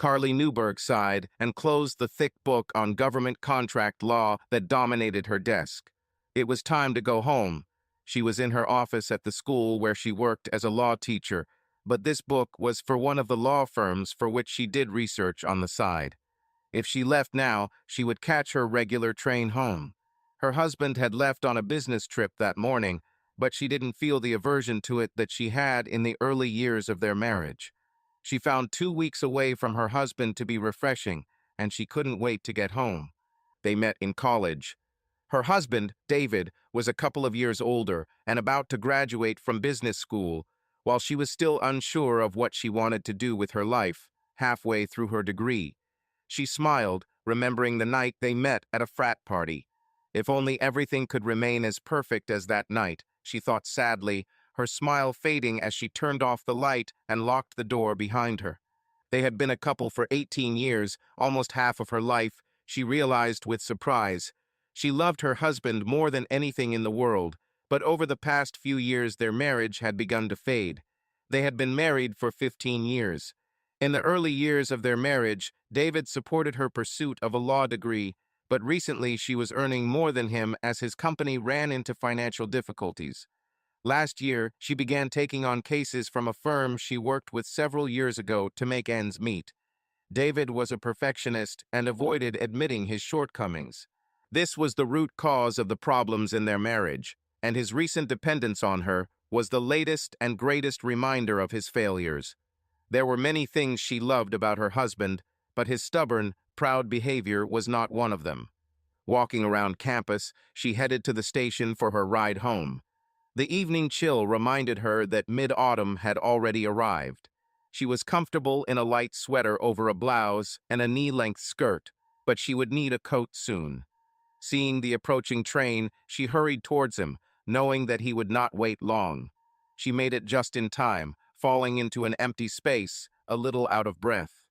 Carly Newberg sighed and closed the thick book on government contract law that dominated her desk. It was time to go home. She was in her office at the school where she worked as a law teacher, but this book was for one of the law firms for which she did research on the side. If she left now, she would catch her regular train home. Her husband had left on a business trip that morning, but she didn't feel the aversion to it that she had in the early years of their marriage. She found 2 weeks away from her husband to be refreshing, and she couldn't wait to get home. They met in college. Her husband, David, was a couple of years older and about to graduate from business school, while she was still unsure of what she wanted to do with her life, halfway through her degree. She smiled, remembering the night they met at a frat party. If only everything could remain as perfect as that night, she thought sadly, her smile fading as she turned off the light and locked the door behind her. They had been a couple for 18 years, almost half of her life, she realized with surprise. She loved her husband more than anything in the world, but over the past few years their marriage had begun to fade. They had been married for 15 years. In the early years of their marriage, David supported her pursuit of a law degree, but recently she was earning more than him as his company ran into financial difficulties. Last year, she began taking on cases from a firm she worked with several years ago to make ends meet. David was a perfectionist and avoided admitting his shortcomings. This was the root cause of the problems in their marriage, and his recent dependence on her was the latest and greatest reminder of his failures. There were many things she loved about her husband, but his stubborn, proud behavior was not one of them. Walking around campus, she headed to the station for her ride home. The evening chill reminded her that mid-autumn had already arrived. She was comfortable in a light sweater over a blouse and a knee-length skirt, but she would need a coat soon. Seeing the approaching train, she hurried towards him, knowing that he would not wait long. She made it just in time, falling into an empty space, a little out of breath.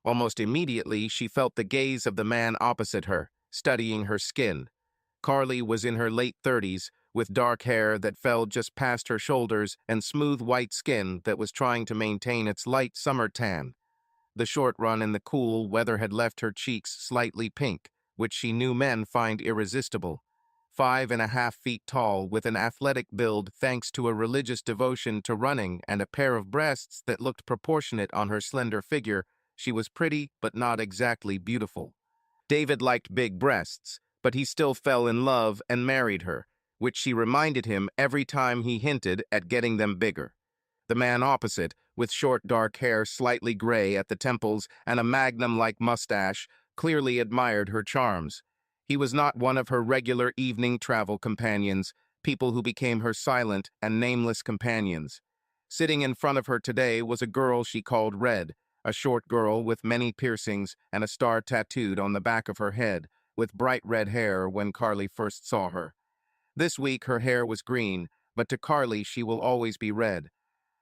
Almost immediately, she felt the gaze of the man opposite her, studying her skin. Carly was in her late 30s, with dark hair that fell just past her shoulders and smooth white skin that was trying to maintain its light summer tan. The short run in the cool weather had left her cheeks slightly pink, which she knew men find irresistible. 5.5 feet tall, with an athletic build thanks to a religious devotion to running and a pair of breasts that looked proportionate on her slender figure, she was pretty but not exactly beautiful. David liked big breasts, but he still fell in love and married her, which she reminded him every time he hinted at getting them bigger. The man opposite, with short dark hair slightly gray at the temples and a magnum-like mustache, clearly admired her charms. He was not one of her regular evening travel companions, people who became her silent and nameless companions. Sitting in front of her today was a girl she called Red, a short girl with many piercings and a star tattooed on the back of her head, with bright red hair when Carly first saw her. This week her hair was green, but to Carly she will always be red.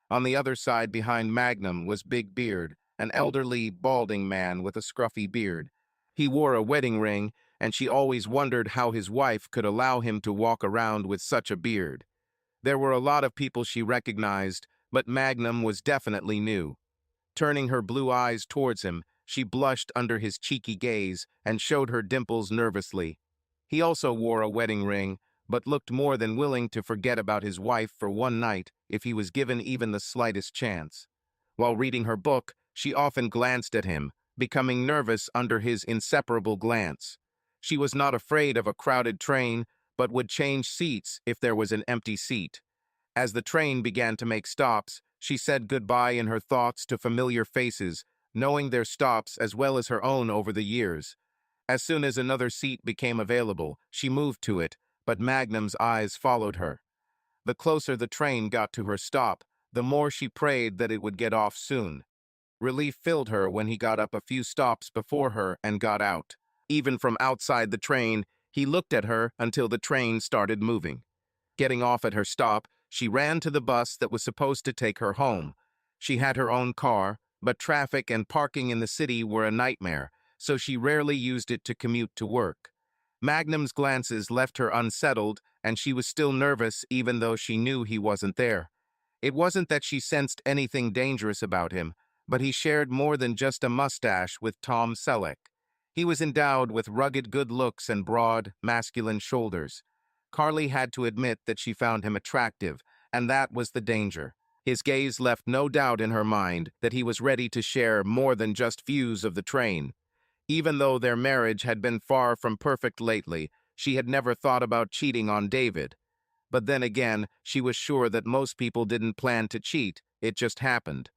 On the other side behind Magnum was Big Beard, an elderly, balding man with a scruffy beard. He wore a wedding ring, and she always wondered how his wife could allow him to walk around with such a beard. There were a lot of people she recognized, but Magnum was definitely new. Turning her blue eyes towards him, she blushed under his cheeky gaze and showed her dimples nervously. He also wore a wedding ring, but looked more than willing to forget about his wife for one night if he was given even the slightest chance. While reading her book, she often glanced at him, becoming nervous under his inseparable glance. She was not afraid of a crowded train, but would change seats if there was an empty seat. As the train began to make stops, she said goodbye in her thoughts to familiar faces, knowing their stops as well as her own over the years. As soon as another seat became available, she moved to it, but Magnum's eyes followed her. The closer the train got to her stop, the more she prayed that it would get off soon. Relief filled her when he got up a few stops before her and got out. Even from outside the train, he looked at her until the train started moving. Getting off at her stop, she ran to the bus that was supposed to take her home. She had her own car, but traffic and parking in the city were a nightmare, so she rarely used it to commute to work. Magnum's glances left her unsettled, and she was still nervous even though she knew he wasn't there. It wasn't that she sensed anything dangerous about him, But he shared more than just a mustache with Tom Selleck. He was endowed with rugged good looks and broad, masculine shoulders. Carly had to admit that she found him attractive, and that was the danger. His gaze left no doubt in her mind that he was ready to share more than just views of the train. Even though their marriage had been far from perfect lately, she had never thought about cheating on David. But then again, she was sure that most people didn't plan to cheat, it just happened.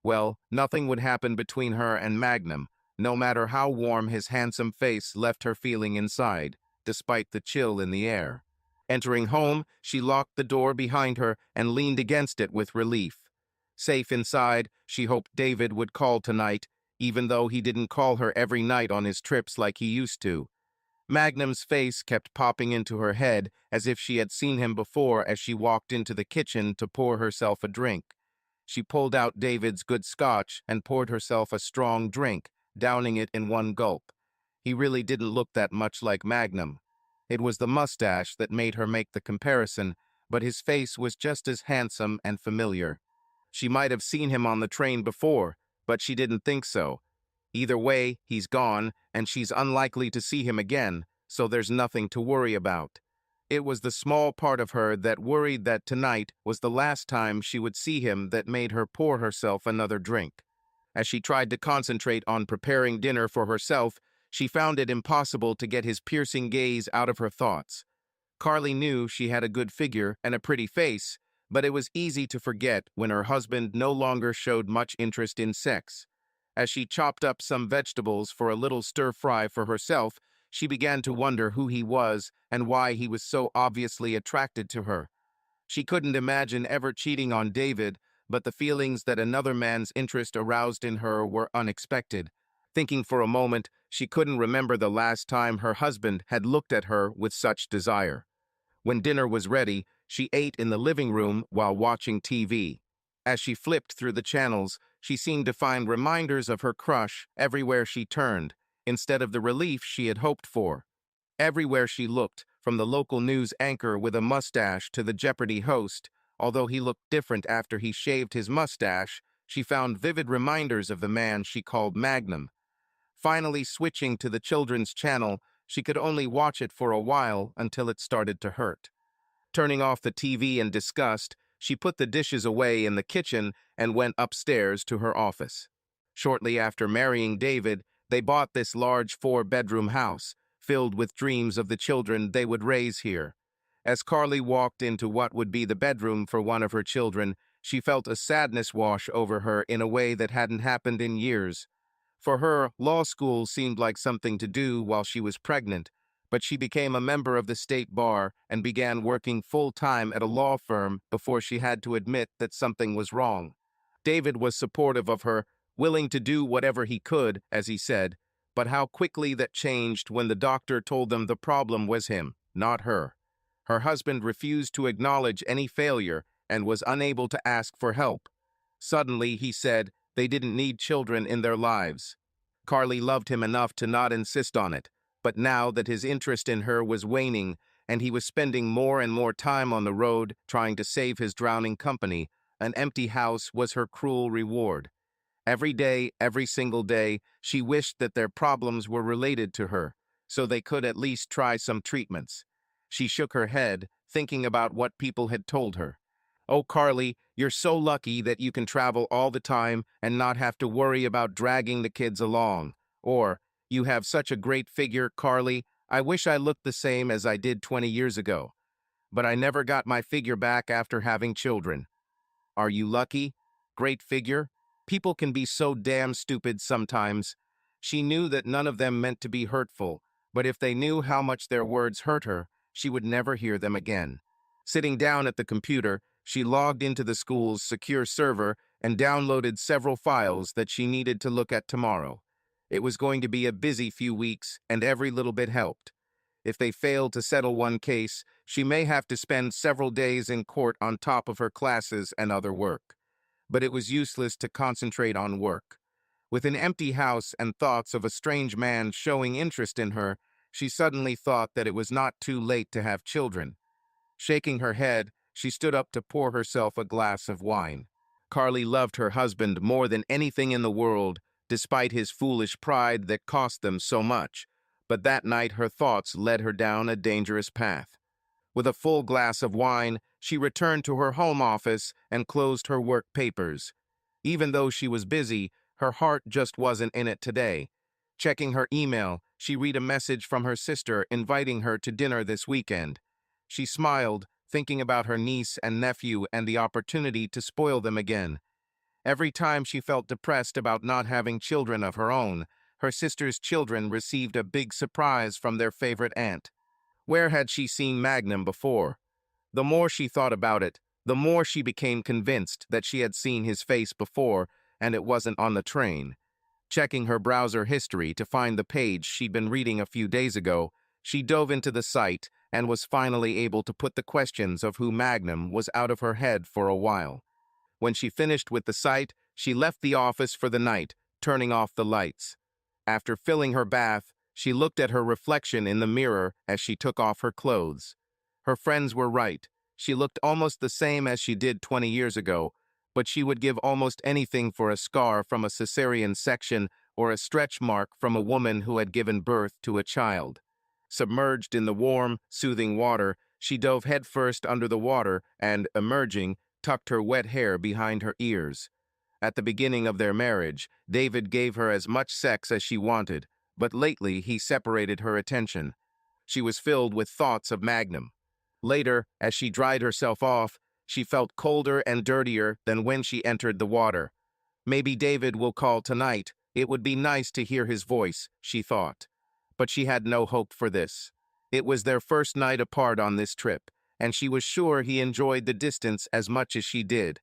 Well, nothing would happen between her and Magnum, no matter how warm his handsome face left her feeling inside, despite the chill in the air. Entering home, she locked the door behind her and leaned against it with relief. Safe inside, she hoped David would call tonight, even though he didn't call her every night on his trips like he used to. Magnum's face kept popping into her head as if she had seen him before as she walked into the kitchen to pour herself a drink. She pulled out David's good scotch and poured herself a strong drink, downing it in one gulp. He really didn't look that much like Magnum. It was the mustache that made her make the comparison, but his face was just as handsome and familiar. She might have seen him on the train before, but she didn't think so. Either way, he's gone, and she's unlikely to see him again, so there's nothing to worry about. It was the small part of her that worried that tonight was the last time she would see him that made her pour herself another drink. As she tried to concentrate on preparing dinner for herself, she found it impossible to get his piercing gaze out of her thoughts. Carly knew she had a good figure and a pretty face, but it was easy to forget when her husband no longer showed much interest in sex. As she chopped up some vegetables for a little stir-fry for herself, she began to wonder who he was and why he was so obviously attracted to her. She couldn't imagine ever cheating on David, but the feelings that another man's interest aroused in her were unexpected. Thinking for a moment, she couldn't remember the last time her husband had looked at her with such desire. When dinner was ready, she ate in the living room while watching TV. As she flipped through the channels, she seemed to find reminders of her crush everywhere she turned, instead of the relief she had hoped for. Everywhere she looked, from the local news anchor with a mustache to the Jeopardy host, although he looked different after he shaved his mustache, she found vivid reminders of the man she called Magnum. Finally switching to the children's channel, she could only watch it for a while until it started to hurt. Turning off the TV in disgust, she put the dishes away in the kitchen and went upstairs to her office. Shortly after marrying David, they bought this large 4-bedroom house, filled with dreams of the children they would raise here. As Carly walked into what would be the bedroom for one of her children, she felt a sadness wash over her in a way that hadn't happened in years. For her, law school seemed like something to do while she was pregnant, but she became a member of the state bar and began working full-time at a law firm before she had to admit that something was wrong. David was supportive of her, willing to do whatever he could, as he said, but how quickly that changed when the doctor told them the problem was him, not her. Her husband refused to acknowledge any failure and was unable to ask for help. Suddenly, he said, they didn't need children in their lives. Carly loved him enough to not insist on it, but now that his interest in her was waning and he was spending more and more time on the road trying to save his drowning company, an empty house was her cruel reward. Every day, every single day, she wished that their problems were related to her, so they could at least try some treatments. She shook her head, thinking about what people had told her. Oh, Carly, you're so lucky that you can travel all the time and not have to worry about dragging the kids along. Or, you have such a great figure, Carly. I wish I looked the same as I did 20 years ago. But I never got my figure back after having children. Are you lucky? Great figure? People can be so damn stupid sometimes. She knew that none of them meant to be hurtful, but if they knew how much their words hurt her, she would never hear them again. Sitting down at the computer, she logged into the school's secure server and downloaded several files that she needed to look at tomorrow. It was going to be a busy few weeks, and every little bit helped. If they failed to settle one case, she may have to spend several days in court on top of her classes and other work. But it was useless to concentrate on work. With an empty house and thoughts of a strange man showing interest in her, she suddenly thought that it was not too late to have children. Shaking her head, she stood up to pour herself a glass of wine. Carly loved her husband more than anything in the world, despite his foolish pride that cost them so much. But that night her thoughts led her down a dangerous path. With a full glass of wine, she returned to her home office and closed her work papers. Even though she was busy, her heart just wasn't in it today. Checking her email, she read a message from her sister inviting her to dinner this weekend. She smiled, thinking about her niece and nephew and the opportunity to spoil them again. Every time she felt depressed about not having children of her own, her sister's children received a big surprise from their favorite aunt. Where had she seen Magnum before? The more she thought about it, the more she became convinced that she had seen his face before, and it wasn't on the train. Checking her browser history to find the page she'd been reading a few days ago, she dove into the site and was finally able to put the questions of who Magnum was out of her head for a while. When she finished with the site, she left the office for the night, turning off the lights. After filling her bath, she looked at her reflection in the mirror as she took off her clothes. Her friends were right. She looked almost the same as she did 20 years ago, but she would give almost anything for a scar from a cesarean section or a stretch mark from a woman who had given birth to a child. Submerged in the warm, soothing water, she dove headfirst under the water and, emerging, tucked her wet hair behind her ears. At the beginning of their marriage, David gave her as much sex as she wanted, but lately he separated her attention. She was filled with thoughts of Magnum. Later, as she dried herself off, she felt colder and dirtier than when she entered the water. Maybe David will call tonight. It would be nice to hear his voice, she thought. But she had no hope for this. It was their first night apart on this trip, and she was sure he enjoyed the distance as much as she did.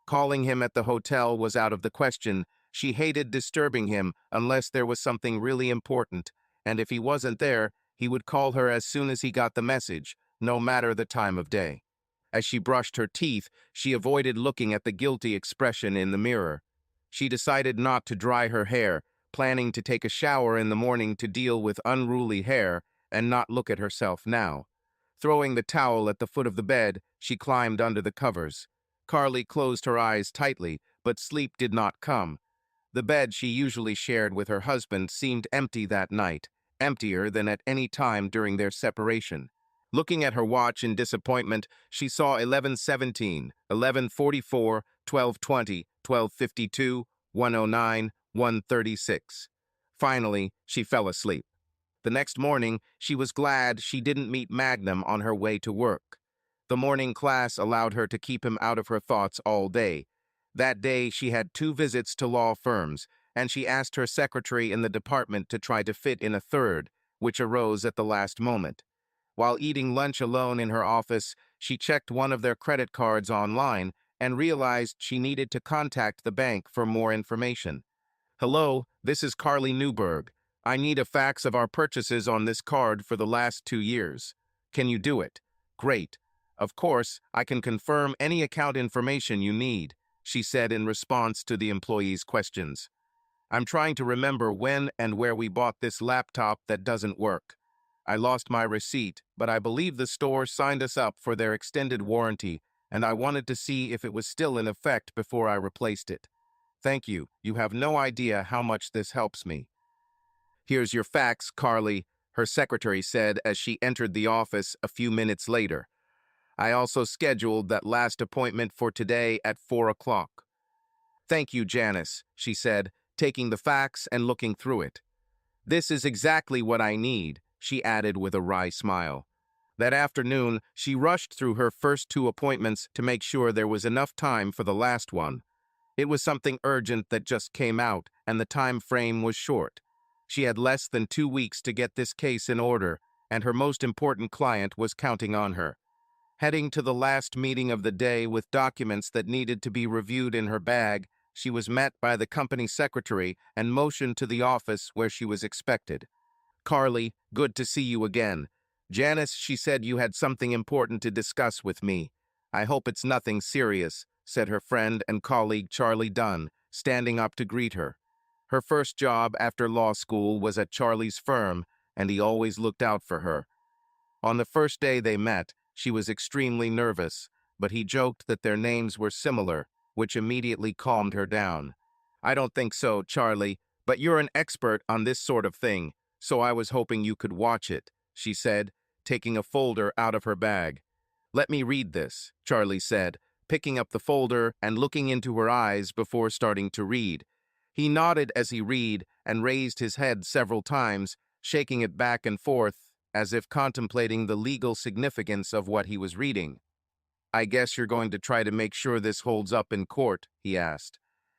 Calling him at the hotel was out of the question. She hated disturbing him unless there was something really important, and if he wasn't there, he would call her as soon as he got the message, no matter the time of day. As she brushed her teeth, she avoided looking at the guilty expression in the mirror. She decided not to dry her hair, planning to take a shower in the morning to deal with unruly hair and not look at herself now. Throwing the towel at the foot of the bed, she climbed under the covers. Carly closed her eyes tightly, but sleep did not come. The bed she usually shared with her husband seemed empty that night, emptier than at any time during their separation. Looking at her watch in disappointment, she saw 11:17, 11:44, 12:20, 12:52, 1:09, 1:36. Finally, she fell asleep. The next morning, she was glad she didn't meet Magnum on her way to work. The morning class allowed her to keep him out of her thoughts all day. That day, she had 2 visits to law firms, and she asked her secretary in the department to try to fit in a third, which arose at the last moment. While eating lunch alone in her office, she checked one of their credit cards online and realized she needed to contact the bank for more information. "Hello, this is Carly Newberg. I need a fax of our purchases on this card for the last 2 years. Can you do it?" "Great. Of course, I can confirm any account information you need," she said in response to the employee's questions. "I'm trying to remember when and where we bought this laptop that doesn't work. I lost my receipt, but I believe the store signed us up for their extended warranty, and I wanted to see if it was still in effect before I replaced it. Thank you. You have no idea how much this helps me." "Here's your fax, Carly," her secretary said as she entered the office a few minutes later. "I also scheduled that last appointment for today at 4 o'clock. "Thank you, Janice," she said, taking the fax and looking through it. "This is exactly what I need," she added with a wry smile. That afternoon, she rushed through her first 2 appointments to make sure there was enough time for the last one. It was something urgent that just came out, and the time frame was short. She had less than 2 weeks to get this case in order, and her most important client was counting on her. Heading to the last meeting of the day with documents that needed to be reviewed in her bag, she was met by the company secretary and motioned to the office where she was expected. "Carly, good to see you again. Janice, she said you had something important to discuss with me. I hope it's nothing serious," said her friend and colleague Charlie Dunn, standing up to greet her. Her first job after law school was at Charlie's firm, and he always looked out for her. On the first day they met, she was extremely nervous, but he joked that their names were similar, which immediately calmed her down. "I don't think so, Charlie, but you're an expert on this sort of thing, so I was hoping you could watch it," she said, taking a folder out of her bag. "Let me read this," Charlie said, picking up the folder and looking into her eyes before starting to read. He nodded as he read and raised his head several times, shaking it back and forth, as if contemplating the legal significance of what he was reading. "I guess you're going to try to make sure this holds up in court?" he asked.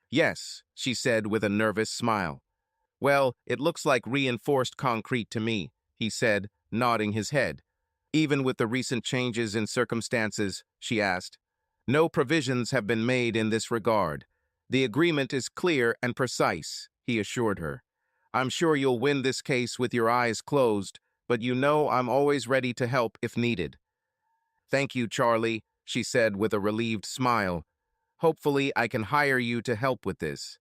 "Yes," she said with a nervous smile. "Well, it looks like reinforced concrete to me," he said, nodding his head. "Even with the recent changes in circumstances," she asked. "No provisions have been made in this regard. The agreement is clear and precise," he assured her. "I'm sure you'll win this case with your eyes closed, but you know I'm always ready to help if needed." "Thank you, Charlie," she said with a relieved smile. "Hopefully I can hire you to help with this.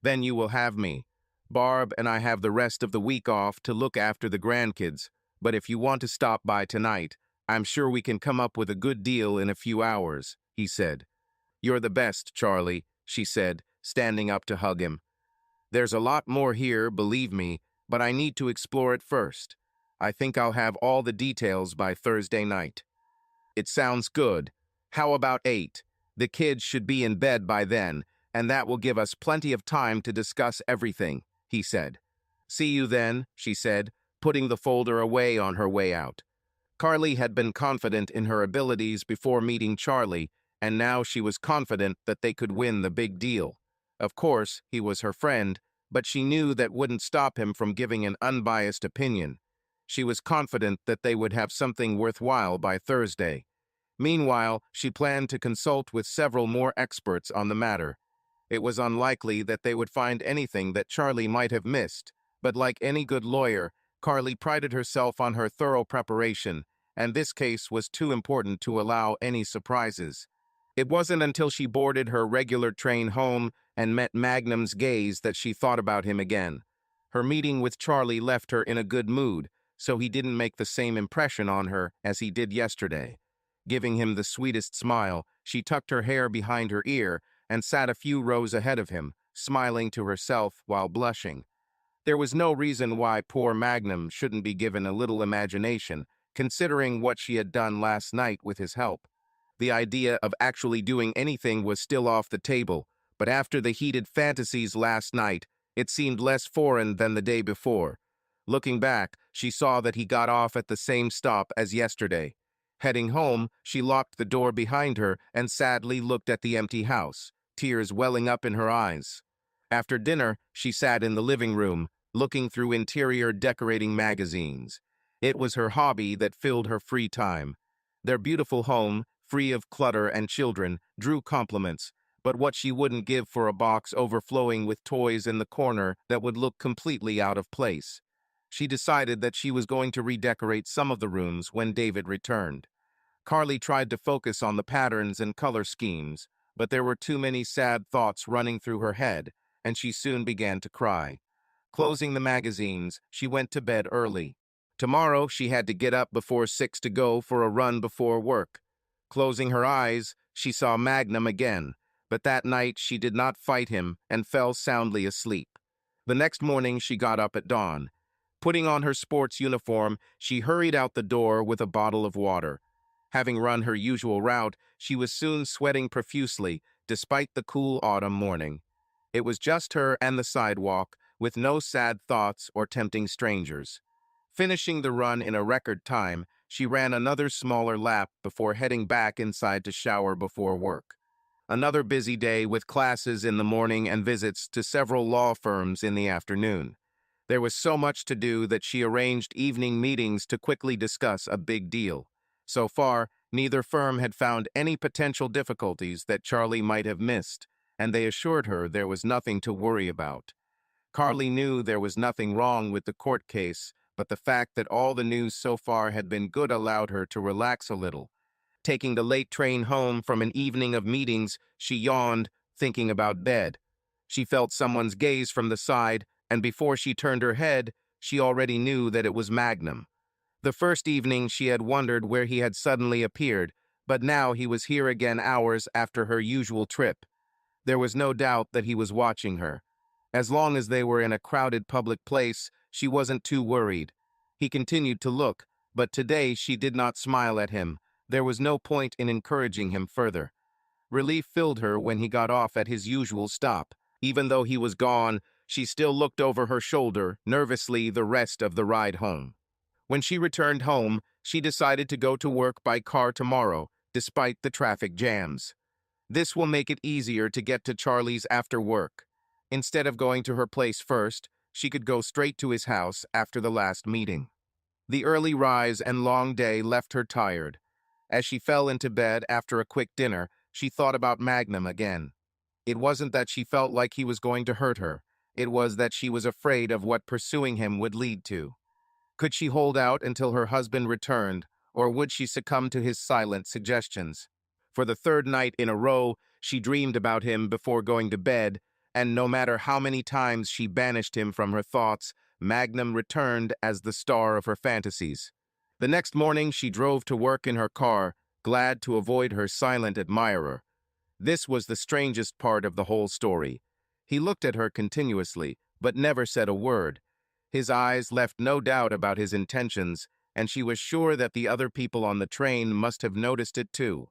Then you will have me. Barb and I have the rest of the week off to look after the grandkids, but if you want to stop by tonight, I'm sure we can come up with a good deal in a few hours," he said. "You're the best, Charlie," she said, standing up to hug him. "There's a lot more here, believe me, but I need to explore it first. I think I'll have all the details by Thursday night." "It sounds good. How about 8? The kids should be in bed by then, and that will give us plenty of time to discuss everything," he said. "See you then," she said, putting the folder away on her way out. Carly had been confident in her abilities before meeting Charlie, and now she was confident that they could win the big deal. Of course, he was her friend, but she knew that wouldn't stop him from giving an unbiased opinion. She was confident that they would have something worthwhile by Thursday. Meanwhile, she planned to consult with several more experts on the matter. It was unlikely that they would find anything that Charlie might have missed, but like any good lawyer, Carly prided herself on her thorough preparation, and this case was too important to allow any surprises. It wasn't until she boarded her regular train home and met Magnum's gaze that she thought about him again. Her meeting with Charlie left her in a good mood, so he didn't make the same impression on her as he did yesterday. Giving him the sweetest smile, she tucked her hair behind her ear and sat a few rows ahead of him, smiling to herself while blushing. There was no reason why poor Magnum shouldn't be given a little imagination, considering what she had done last night with his help. The idea of actually doing anything was still off the table, but after the heated fantasies last night, it seemed less foreign than the day before. Looking back, she saw that he got off at the same stop as yesterday. Heading home, she locked the door behind her and sadly looked at the empty house, tears welling up in her eyes. After dinner, she sat in the living room, looking through interior decorating magazines. It was her hobby that filled her free time. Their beautiful home, free of clutter and children, drew compliments, but what she wouldn't give for a box overflowing with toys in the corner that would look completely out of place. She decided that she was going to redecorate some of the rooms when David returned. Carly tried to focus on the patterns and color schemes, but there were too many sad thoughts running through her head, and she soon began to cry. Closing the magazines, she went to bed early. Tomorrow, she had to get up before 6 to go for a run before work. Closing her eyes, she saw Magnum again, but that night she did not fight him and fell soundly asleep. The next morning, she got up at dawn. Putting on her sports uniform, she hurried out the door with a bottle of water. Having run her usual route, she was soon sweating profusely, despite the cool autumn morning. It was just her and the sidewalk, with no sad thoughts or tempting strangers. Finishing the run in a record time, she ran another smaller lap before heading back inside to shower before work. Another busy day with classes in the morning and visits to several law firms in the afternoon. There was so much to do that she arranged evening meetings to quickly discuss a big deal. So far, neither firm had found any potential difficulties that Charlie might have missed, and they assured her there was nothing to worry about. Carly knew there was nothing wrong with the court case, but the fact that all the news so far had been good allowed her to relax a little. Taking the late train home from an evening of meetings, she yawned, thinking about bed. She felt someone's gaze from the side, and before she turned her head, she already knew that it was Magnum. The first evening she had wondered where he had suddenly appeared, but now he was here again hours after her usual trip, There was no doubt that he was watching her. As long as they were in a crowded public place, she wasn't too worried. He continued to look, but today she did not smile at him. There was no point in encouraging him further. Relief filled her when he got off at his usual stop. Even though he was gone, she still looked over her shoulder nervously the rest of the ride home. When she returned home, she decided to go to work by car tomorrow, despite the traffic jams. This will make it easier to get to Charlie's after work. Instead of going to her place first, she could go straight to his house after the last meeting. The early rise and long day left her tired. As she fell into bed after a quick dinner, she thought about Magnum again. It wasn't that she felt like he was going to hurt her. It was that she was afraid of what pursuing him would lead to. Could she hold out until her husband returned, or would she succumb to his silent suggestions? For the third night in a row, she dreamed about him before going to bed, and no matter how many times she banished him from her thoughts, Magnum returned as the star of her fantasies. The next morning, she drove to work in her car, glad to avoid her silent admirer. This was the strangest part of the whole story. He looked at her continuously, but never said a word. His eyes left no doubt about his intentions, and she was sure that the other people on the train must have noticed it too.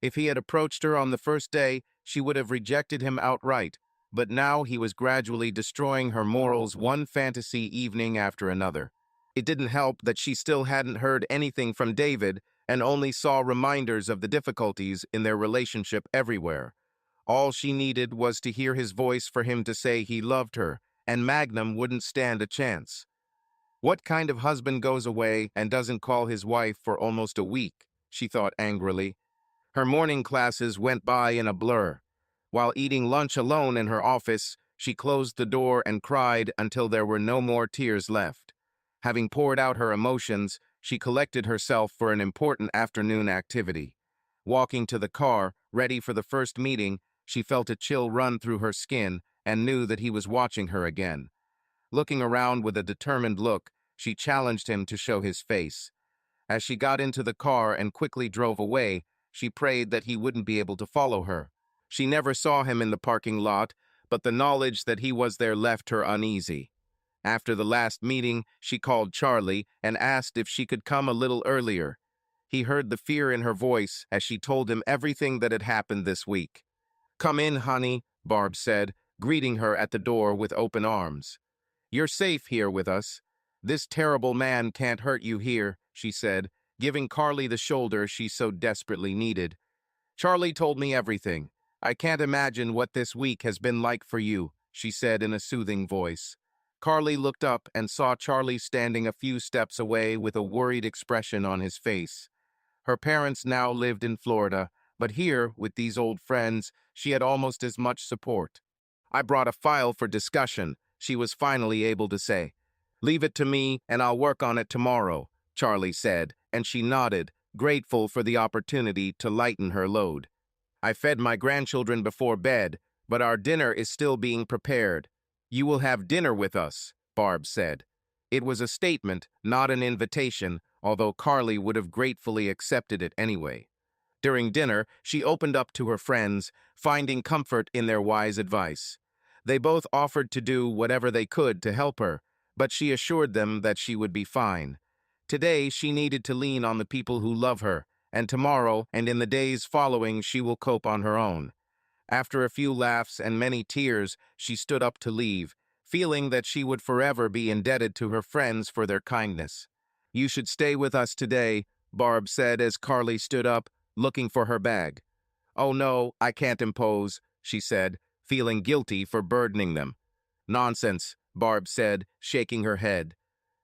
If he had approached her on the first day, she would have rejected him outright, but now he was gradually destroying her morals one fantasy evening after another. It didn't help that she still hadn't heard anything from David and only saw reminders of the difficulties in their relationship everywhere. All she needed was to hear his voice for him to say he loved her, and Magnum wouldn't stand a chance. What kind of husband goes away and doesn't call his wife for almost a week? She thought angrily. Her morning classes went by in a blur. While eating lunch alone in her office, she closed the door and cried until there were no more tears left. Having poured out her emotions, she collected herself for an important afternoon activity. Walking to the car, ready for the first meeting, she felt a chill run through her skin and knew that he was watching her again. Looking around with a determined look, she challenged him to show his face. As she got into the car and quickly drove away, she prayed that he wouldn't be able to follow her. She never saw him in the parking lot, but the knowledge that he was there left her uneasy. After the last meeting, she called Charlie and asked if she could come a little earlier. He heard the fear in her voice as she told him everything that had happened this week. "Come in, honey," Barb said, greeting her at the door with open arms. "You're safe here with us. This terrible man can't hurt you here," she said, giving Carly the shoulder she so desperately needed. "Charlie told me everything. I can't imagine what this week has been like for you," she said in a soothing voice. Carly looked up and saw Charlie standing a few steps away with a worried expression on his face. Her parents now lived in Florida, but here, with these old friends, she had almost as much support. "I brought a file for discussion," she was finally able to say. "Leave it to me, and I'll work on it tomorrow," Charlie said, and she nodded, grateful for the opportunity to lighten her load. "I fed my grandchildren before bed, but our dinner is still being prepared. You will have dinner with us," Barb said. It was a statement, not an invitation, although Carly would have gratefully accepted it anyway. During dinner, she opened up to her friends, finding comfort in their wise advice. They both offered to do whatever they could to help her, but she assured them that she would be fine. Today, she needed to lean on the people who love her, and tomorrow and in the days following, she will cope on her own. After a few laughs and many tears, she stood up to leave, feeling that she would forever be indebted to her friends for their kindness. "You should stay with us today," Barb said as Carly stood up, looking for her bag. "Oh no, I can't impose," she said, feeling guilty for burdening them. "Nonsense," Barb said, shaking her head.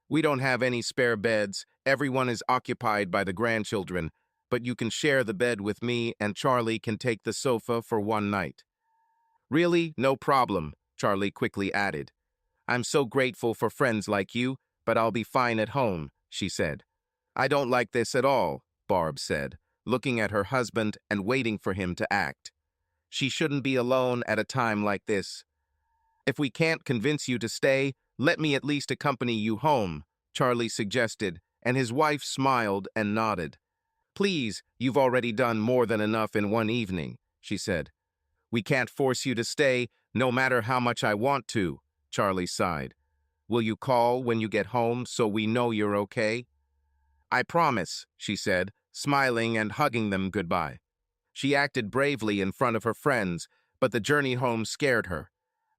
"We don't have any spare beds. Everyone is occupied by the grandchildren, but you can share the bed with me and Charlie can take the sofa for one night." "Really? No problem," Charlie quickly added. "I'm so grateful for friends like you, but I'll be fine at home," she said. "I don't like this at all," Barb said, looking at her husband and waiting for him to act. She shouldn't be alone at a time like this. "If we can't convince you to stay, let me at least accompany you home," Charlie suggested, and his wife smiled and nodded. "Please, you've already done more than enough in one evening," she said. We can't force you to stay, no matter how much I want to, Charlie sighed. Will you call when you get home so we know you're okay? I promise, she said, smiling and hugging them goodbye. She acted bravely in front of her friends, but the journey home scared her.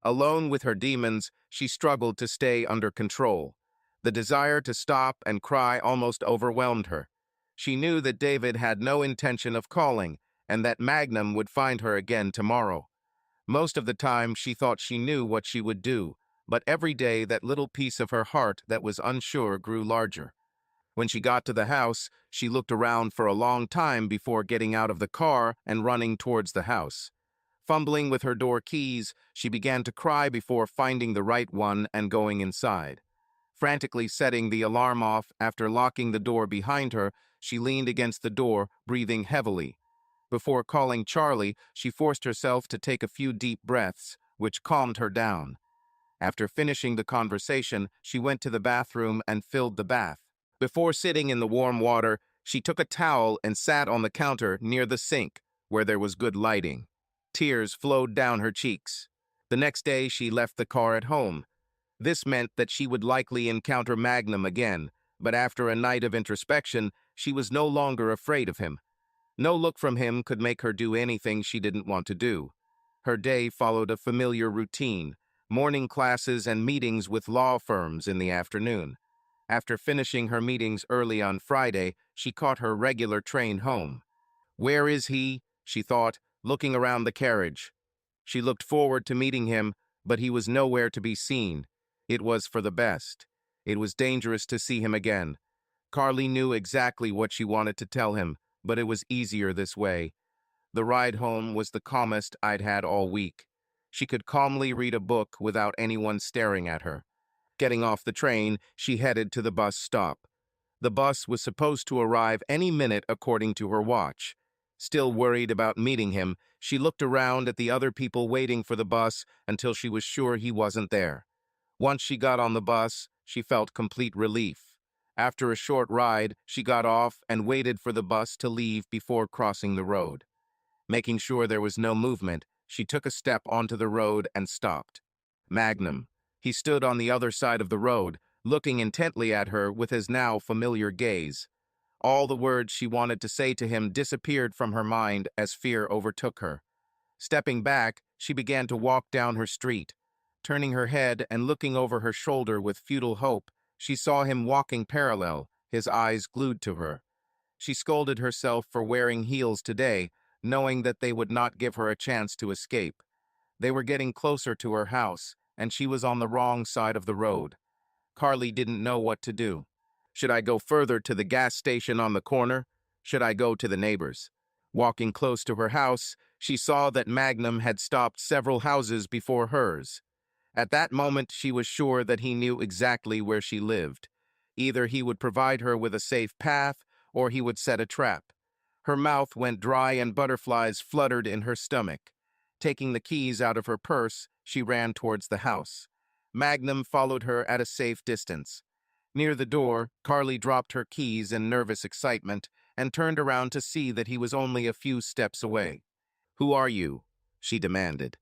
Alone with her demons, she struggled to stay under control. The desire to stop and cry almost overwhelmed her. She knew that David had no intention of calling, and that Magnum would find her again tomorrow. Most of the time, she thought she knew what she would do, but every day that little piece of her heart that was unsure grew larger. When she got to the house, she looked around for a long time before getting out of the car and running towards the house. Fumbling with her door keys, she began to cry before finding the right one and going inside. Frantically setting the alarm off after locking the door behind her, she leaned against the door, breathing heavily. Before calling Charlie, she forced herself to take a few deep breaths, which calmed her down. After finishing the conversation, she went to the bathroom and filled the bath. Before sitting in the warm water, she took a towel and sat on the counter near the sink, where there was good lighting. Tears flowed down her cheeks. The next day, she left the car at home. This meant that she would likely encounter Magnum again, but after a night of introspection, she was no longer afraid of him. No look from him could make her do anything she didn't want to do. Her day followed a familiar routine, morning classes and meetings with law firms in the afternoon. After finishing her meetings early on Friday, she caught her regular train home. Where is he? She thought, looking around the carriage. She looked forward to meeting him, but he was nowhere to be seen. It was for the best. It was dangerous to see him again. Carly knew exactly what she wanted to tell him, but it was easier this way. The ride home was the calmest I'd had all week. She could calmly read a book without anyone staring at her. Getting off the train, she headed to the bus stop. The bus was supposed to arrive any minute according to her watch. Still worried about meeting him, she looked around at the other people waiting for the bus until she was sure he wasn't there. Once she got on the bus, she felt complete relief. After a short ride, she got off and waited for the bus to leave before crossing the road. Making sure there was no movement, she took a step onto the road and stopped. Magnum. He stood on the other side of the road, looking intently at her with his now familiar gaze. All the words she wanted to say to him disappeared from her mind as fear overtook her. Stepping back, she began to walk down her street. Turning her head and looking over her shoulder with futile hope, she saw him walking parallel, his eyes glued to her. She scolded herself for wearing heels today, knowing that they would not give her a chance to escape. They were getting closer to her house, and she was on the wrong side of the road. Carly didn't know what to do. Should I go further to the gas station on the corner? Should I go to the neighbors? Walking close to her house, she saw that Magnum had stopped several houses before hers. At that moment, she was sure that he knew exactly where she lived. Either he would provide her with a safe path, or he would set a trap. Her mouth went dry and butterflies fluttered in her stomach. Taking the keys out of her purse, she ran towards the house. Magnum followed her at a safe distance. Near the door, Carly dropped her keys in nervous excitement and turned around to see that he was only a few steps away. "Who are you?" she demanded.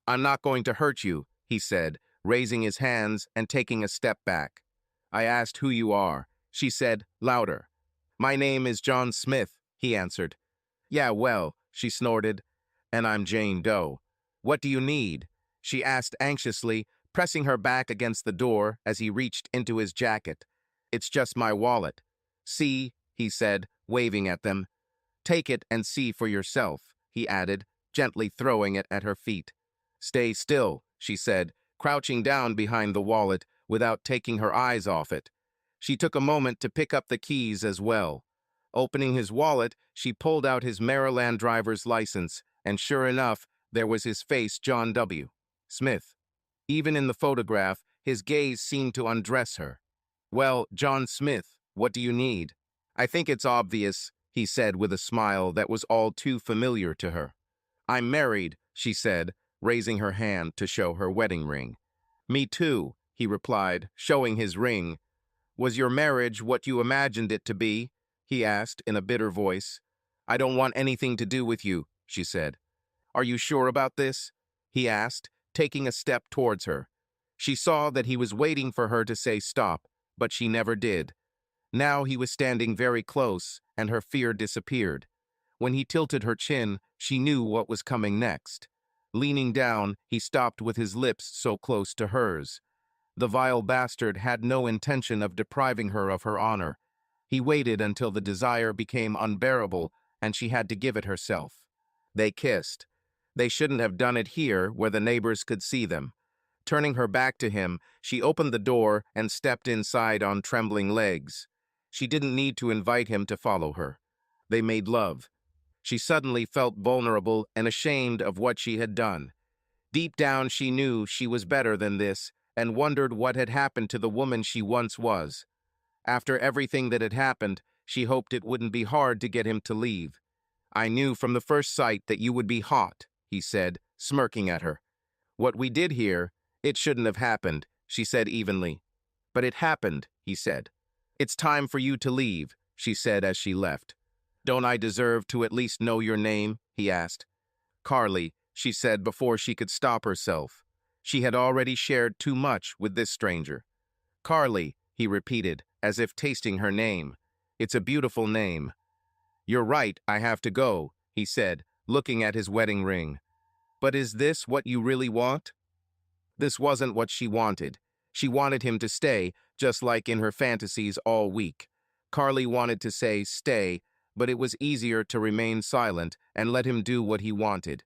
"I'm not going to hurt you," he said, raising his hands and taking a step back. "I asked who you are," she said, louder. "My name is John Smith," he answered. "Yeah, well," she snorted, "and I'm Jane Doe. What do you need?" she asked anxiously, pressing her back against the door as he reached into his jacket. "It's just my wallet." "See," he said, waving at them. "Take it and see for yourself," he added, gently throwing it at her feet. "Stay still," she said, crouching down behind the wallet without taking her eyes off it. She took a moment to pick up the keys as well. Opening his wallet, she pulled out his Maryland driver's license, and sure enough, there was his face, John W. Smith. Even in the photograph, his gaze seemed to undress her. "Well, John Smith, what do you need?" "I think it's obvious," he said with a smile that was all too familiar to her. "I'm married," she said, raising her hand to show her wedding ring. "Me too," he replied, showing his ring. "Was your marriage what you imagined it to be?" he asked in a bitter voice. "I don't want anything to do with you," she said. "Are you sure about this?" he asked, taking a step towards her. She saw that he was waiting for her to say stop, but she never did. Now he was standing very close, and her fear disappeared. When he tilted her chin, she knew what was coming next. Leaning down, he stopped with his lips so close to hers. The vile bastard had no intention of depriving her of her honor. He waited until the desire became unbearable, and she had to give it herself. They kissed. They shouldn't have done it here, where the neighbors could see them. Turning her back to him, she opened the door and stepped inside on trembling legs. She didn't need to invite him to follow her. They made love. She suddenly felt vulnerable and ashamed of what she had done. Deep down, she knew she was better than this and wondered what had happened to the woman she once was. After everything that had happened, she hoped it wouldn't be hard to get him to leave. "I knew from the first sight that you would be hot," he said, smirking at her. "What we did here, it shouldn't have happened," she said evenly. "But it happened," he said. "It's time for you to leave," she said as she left. "Don't I deserve to at least know your name?" he asked. "Carly," she said before she could stop herself. She had already shared too much with this stranger. "Carly," he repeated, as if tasting her name. "It's a beautiful name." "You're right, I have to go," he said, looking at his wedding ring. "But is this what you really want?" This wasn't what she wanted. She wanted him to stay, just like in her fantasies all week. Carly wanted to say stay, but it was easier to remain silent and let him do what he wanted.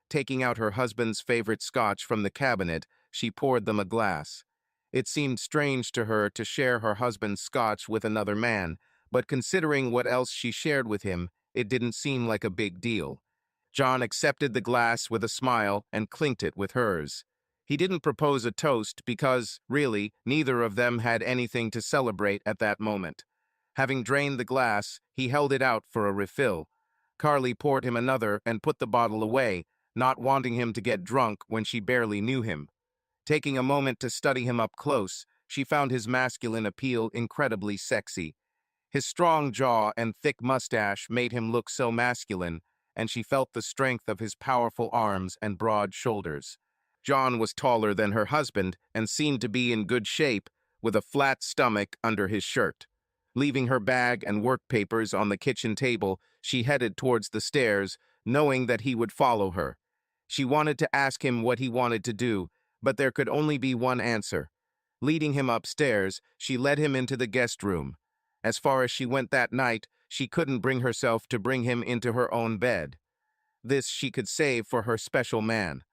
Taking out her husband's favorite scotch from the cabinet, she poured them a glass. It seemed strange to her to share her husband's scotch with another man, but considering what else she shared with him, it didn't seem like a big deal. John accepted the glass with a smile and clinked it with hers. He didn't propose a toast because, really, neither of them had anything to celebrate at that moment. Having drained the glass, he held it out for a refill. Carly poured him another and put the bottle away, not wanting him to get drunk when she barely knew him. Taking a moment to study him up close, she found his masculine appeal incredibly sexy. His strong jaw and thick mustache made him look so masculine, and she felt the strength of his powerful arms and broad shoulders. John was taller than her husband and seemed to be in good shape, with a flat stomach under his shirt. Leaving her bag and work papers on the kitchen table, she headed towards the stairs, knowing that he would follow her. She wanted to ask him what he wanted to do, but there could only be one answer. Leading him upstairs, she led him into the guest room. As far as she went that night, she couldn't bring herself to bring him into her own bed. This she could save for her special man.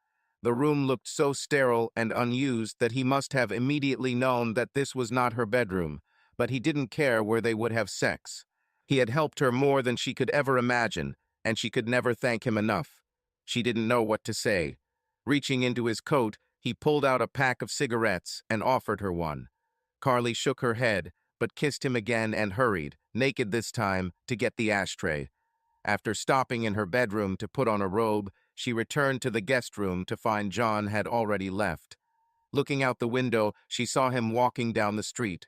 The room looked so sterile and unused that he must have immediately known that this was not her bedroom, but he didn't care where they would have sex. He had helped her more than she could ever imagine, and she could never thank him enough. She didn't know what to say. Reaching into his coat, he pulled out a pack of cigarettes and offered her one. Carly shook her head, but kissed him again and hurried, naked this time, to get the ashtray. After stopping in her bedroom to put on a robe, she returned to the guest room to find John had already left. Looking out the window, she saw him walking down the street.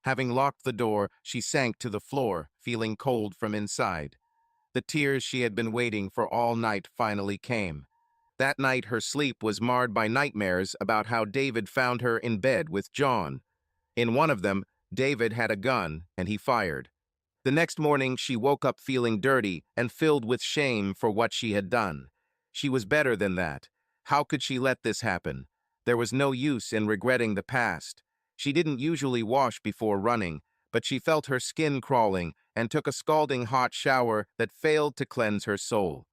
Having locked the door, she sank to the floor, feeling cold from inside. The tears she had been waiting for all night finally came. That night her sleep was marred by nightmares about how David found her in bed with John. In one of them, David had a gun, and he fired. The next morning, she woke up feeling dirty and filled with shame for what she had done. She was better than that. How could she let this happen? There was no use in regretting the past. She didn't usually wash before running, but she felt her skin crawling and took a scalding hot shower that failed to cleanse her soul.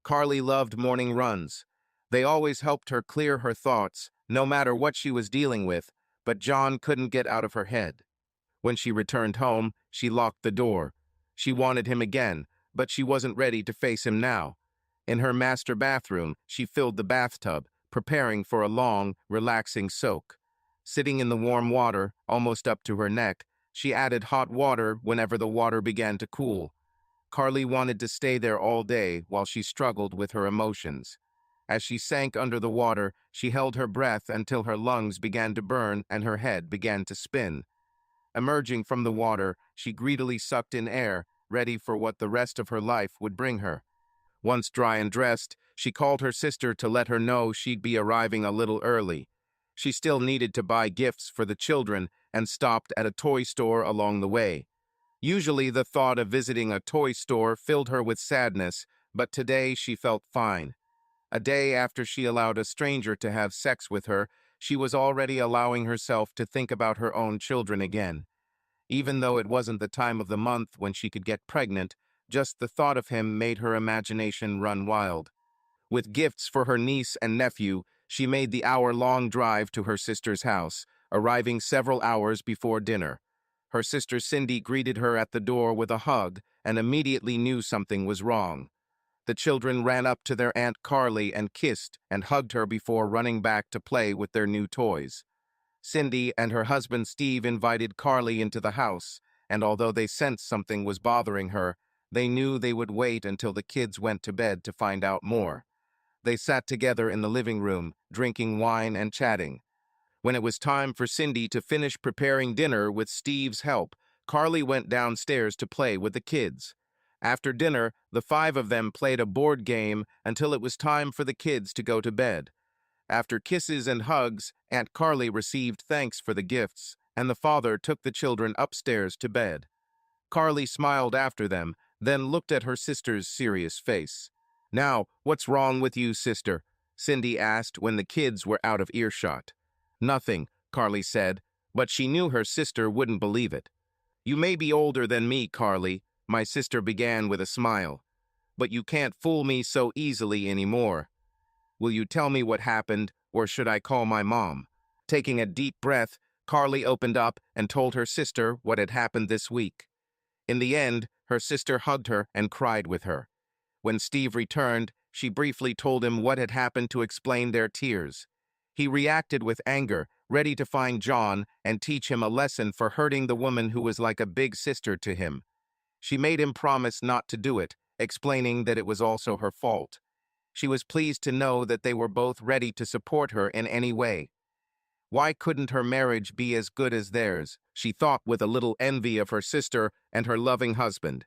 Carly loved morning runs. They always helped her clear her thoughts, no matter what she was dealing with, but John couldn't get out of her head. When she returned home, she locked the door. She wanted him again, but she wasn't ready to face him now. In her master bathroom, she filled the bathtub, preparing for a long, relaxing soak. Sitting in the warm water, almost up to her neck, she added hot water whenever the water began to cool. Carly wanted to stay there all day while she struggled with her emotions. As she sank under the water, she held her breath until her lungs began to burn and her head began to spin. Emerging from the water, she greedily sucked in air, ready for what the rest of her life would bring her. Once dry and dressed, She called her sister to let her know she'd be arriving a little early. She still needed to buy gifts for the children and stopped at a toy store along the way. Usually the thought of visiting a toy store filled her with sadness, but today she felt fine. A day after she allowed a stranger to have sex with her, she was already allowing herself to think about her own children again. Even though it wasn't the time of the month when she could get pregnant, just the thought of him made her imagination run wild. With gifts for her niece and nephew, she made the hour-long drive to her sister's house, arriving several hours before dinner. Her sister Cindy greeted her at the door with a hug and immediately knew something was wrong. The children ran up to their Aunt Carly and kissed and hugged her before running back to play with their new toys. Cindy and her husband Steve invited Carly into the house, and although they sensed something was bothering her, they knew they would wait until the kids went to bed to find out more. They sat together in the living room, drinking wine and chatting. When it was time for Cindy to finish preparing dinner with Steve's help, Carly went downstairs to play with the kids. After dinner, the five of them played a board game until it was time for the kids to go to bed. After kisses and hugs, Aunt Carly received thanks for the gifts, and the father took the children upstairs to bed. Carly smiled after them, then looked at her sister's serious face. "Now, what's wrong with you, sister?" Cindy asked when the kids were out of earshot. "Nothing," Carly said, but she knew her sister wouldn't believe it. "You may be older than me, Carly," my sister began with a smile, "but you can't fool me so easily anymore. Will you tell me what happened, or should I call my mom?" Taking a deep breath, Carly opened up and told her sister what had happened this week. In the end, her sister hugged her and cried with her. When Steve returned, she briefly told him what had happened to explain their tears. He reacted with anger, ready to find John and teach him a lesson for hurting the woman who was like a big sister to him. She made him promise not to do it, explaining that it was also her fault. She was pleased to know that they were both ready to support her in any way. Why couldn't her marriage be as good as theirs? She thought with a little envy of her sister and her loving husband.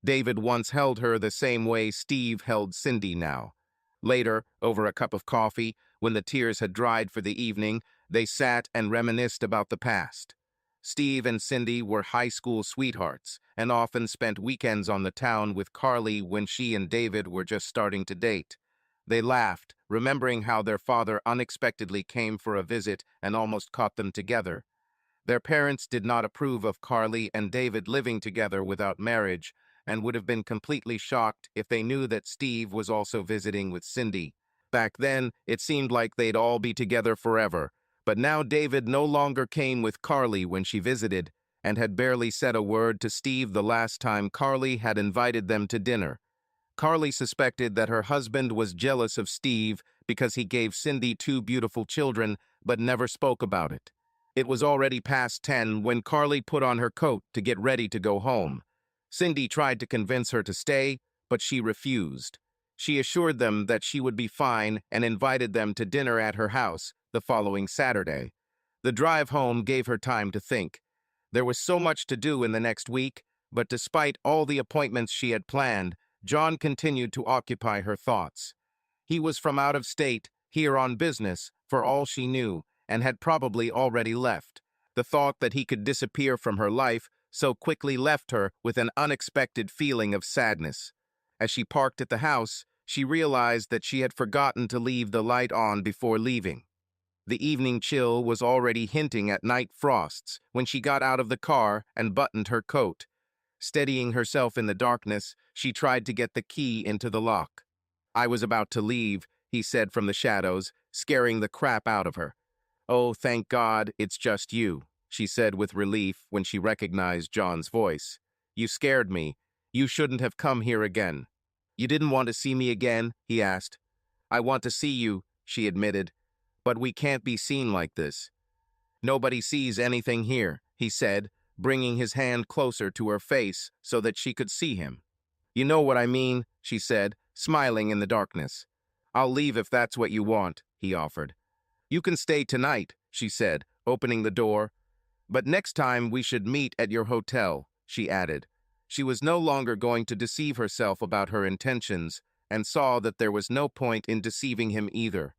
David once held her the same way Steve held Cindy now. Later, over a cup of coffee, when the tears had dried for the evening, they sat and reminisced about the past. Steve and Cindy were high school sweethearts and often spent weekends on the town with Carly when she and David were just starting to date. They laughed, remembering how their father unexpectedly came for a visit and almost caught them together. Their parents did not approve of Carly and David living together without marriage, and would have been completely shocked if they knew that Steve was also visiting with Cindy. Back then, it seemed like they'd all be together forever, but now David no longer came with Carly when she visited, and had barely said a word to Steve the last time Carly had invited them to dinner. Carly suspected that her husband was jealous of Steve because he gave Cindy 2 beautiful children, but never spoke about it. It was already past 10 when Carly put on her coat to get ready to go home. Cindy tried to convince her to stay, but she refused. She assured them that she would be fine and invited them to dinner at her house the following Saturday. The drive home gave her time to think. There was so much to do in the next week, but despite all the appointments she had planned, John continued to occupy her thoughts. He was from out of state, here on business, for all she knew, and had probably already left. The thought that he could disappear from her life so quickly left her with an unexpected feeling of sadness. As she parked at the house, she realized that she had forgotten to leave the light on before leaving. The evening chill was already hinting at night frosts when she got out of the car and buttoned her coat. Steadying herself in the darkness, she tried to get the key into the lock. "I was about to leave," he said from the shadows, scaring the crap out of her. "Oh, thank God, it's just you," she said with relief when she recognized John's voice. "You scared me. You shouldn't have come here again." "You didn't want to see me again?" he asked. "I want to see you," she admitted, "but we can't be seen like this." "Nobody sees anything here," he said, bringing his hand closer to her face so that she could see him. "You know what I mean," she said, smiling in the darkness. "I'll leave if that's what you want," he offered. "You can stay tonight," she said, opening the door. "But next time we should meet at your hotel," she added. She was no longer going to deceive herself about her intentions, and saw that there was no point in deceiving him either.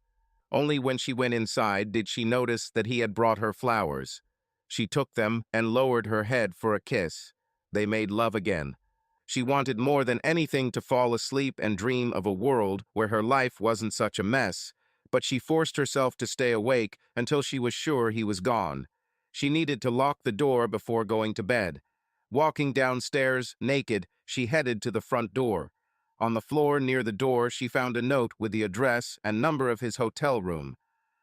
Only when she went inside did she notice that he had brought her flowers. She took them and lowered her head for a kiss. They made love again. She wanted more than anything to fall asleep and dream of a world where her life wasn't such a mess, but she forced herself to stay awake until she was sure he was gone. She needed to lock the door before going to bed. Walking downstairs, naked, she headed to the front door. On the floor near the door, she found a note with the address and number of his hotel room.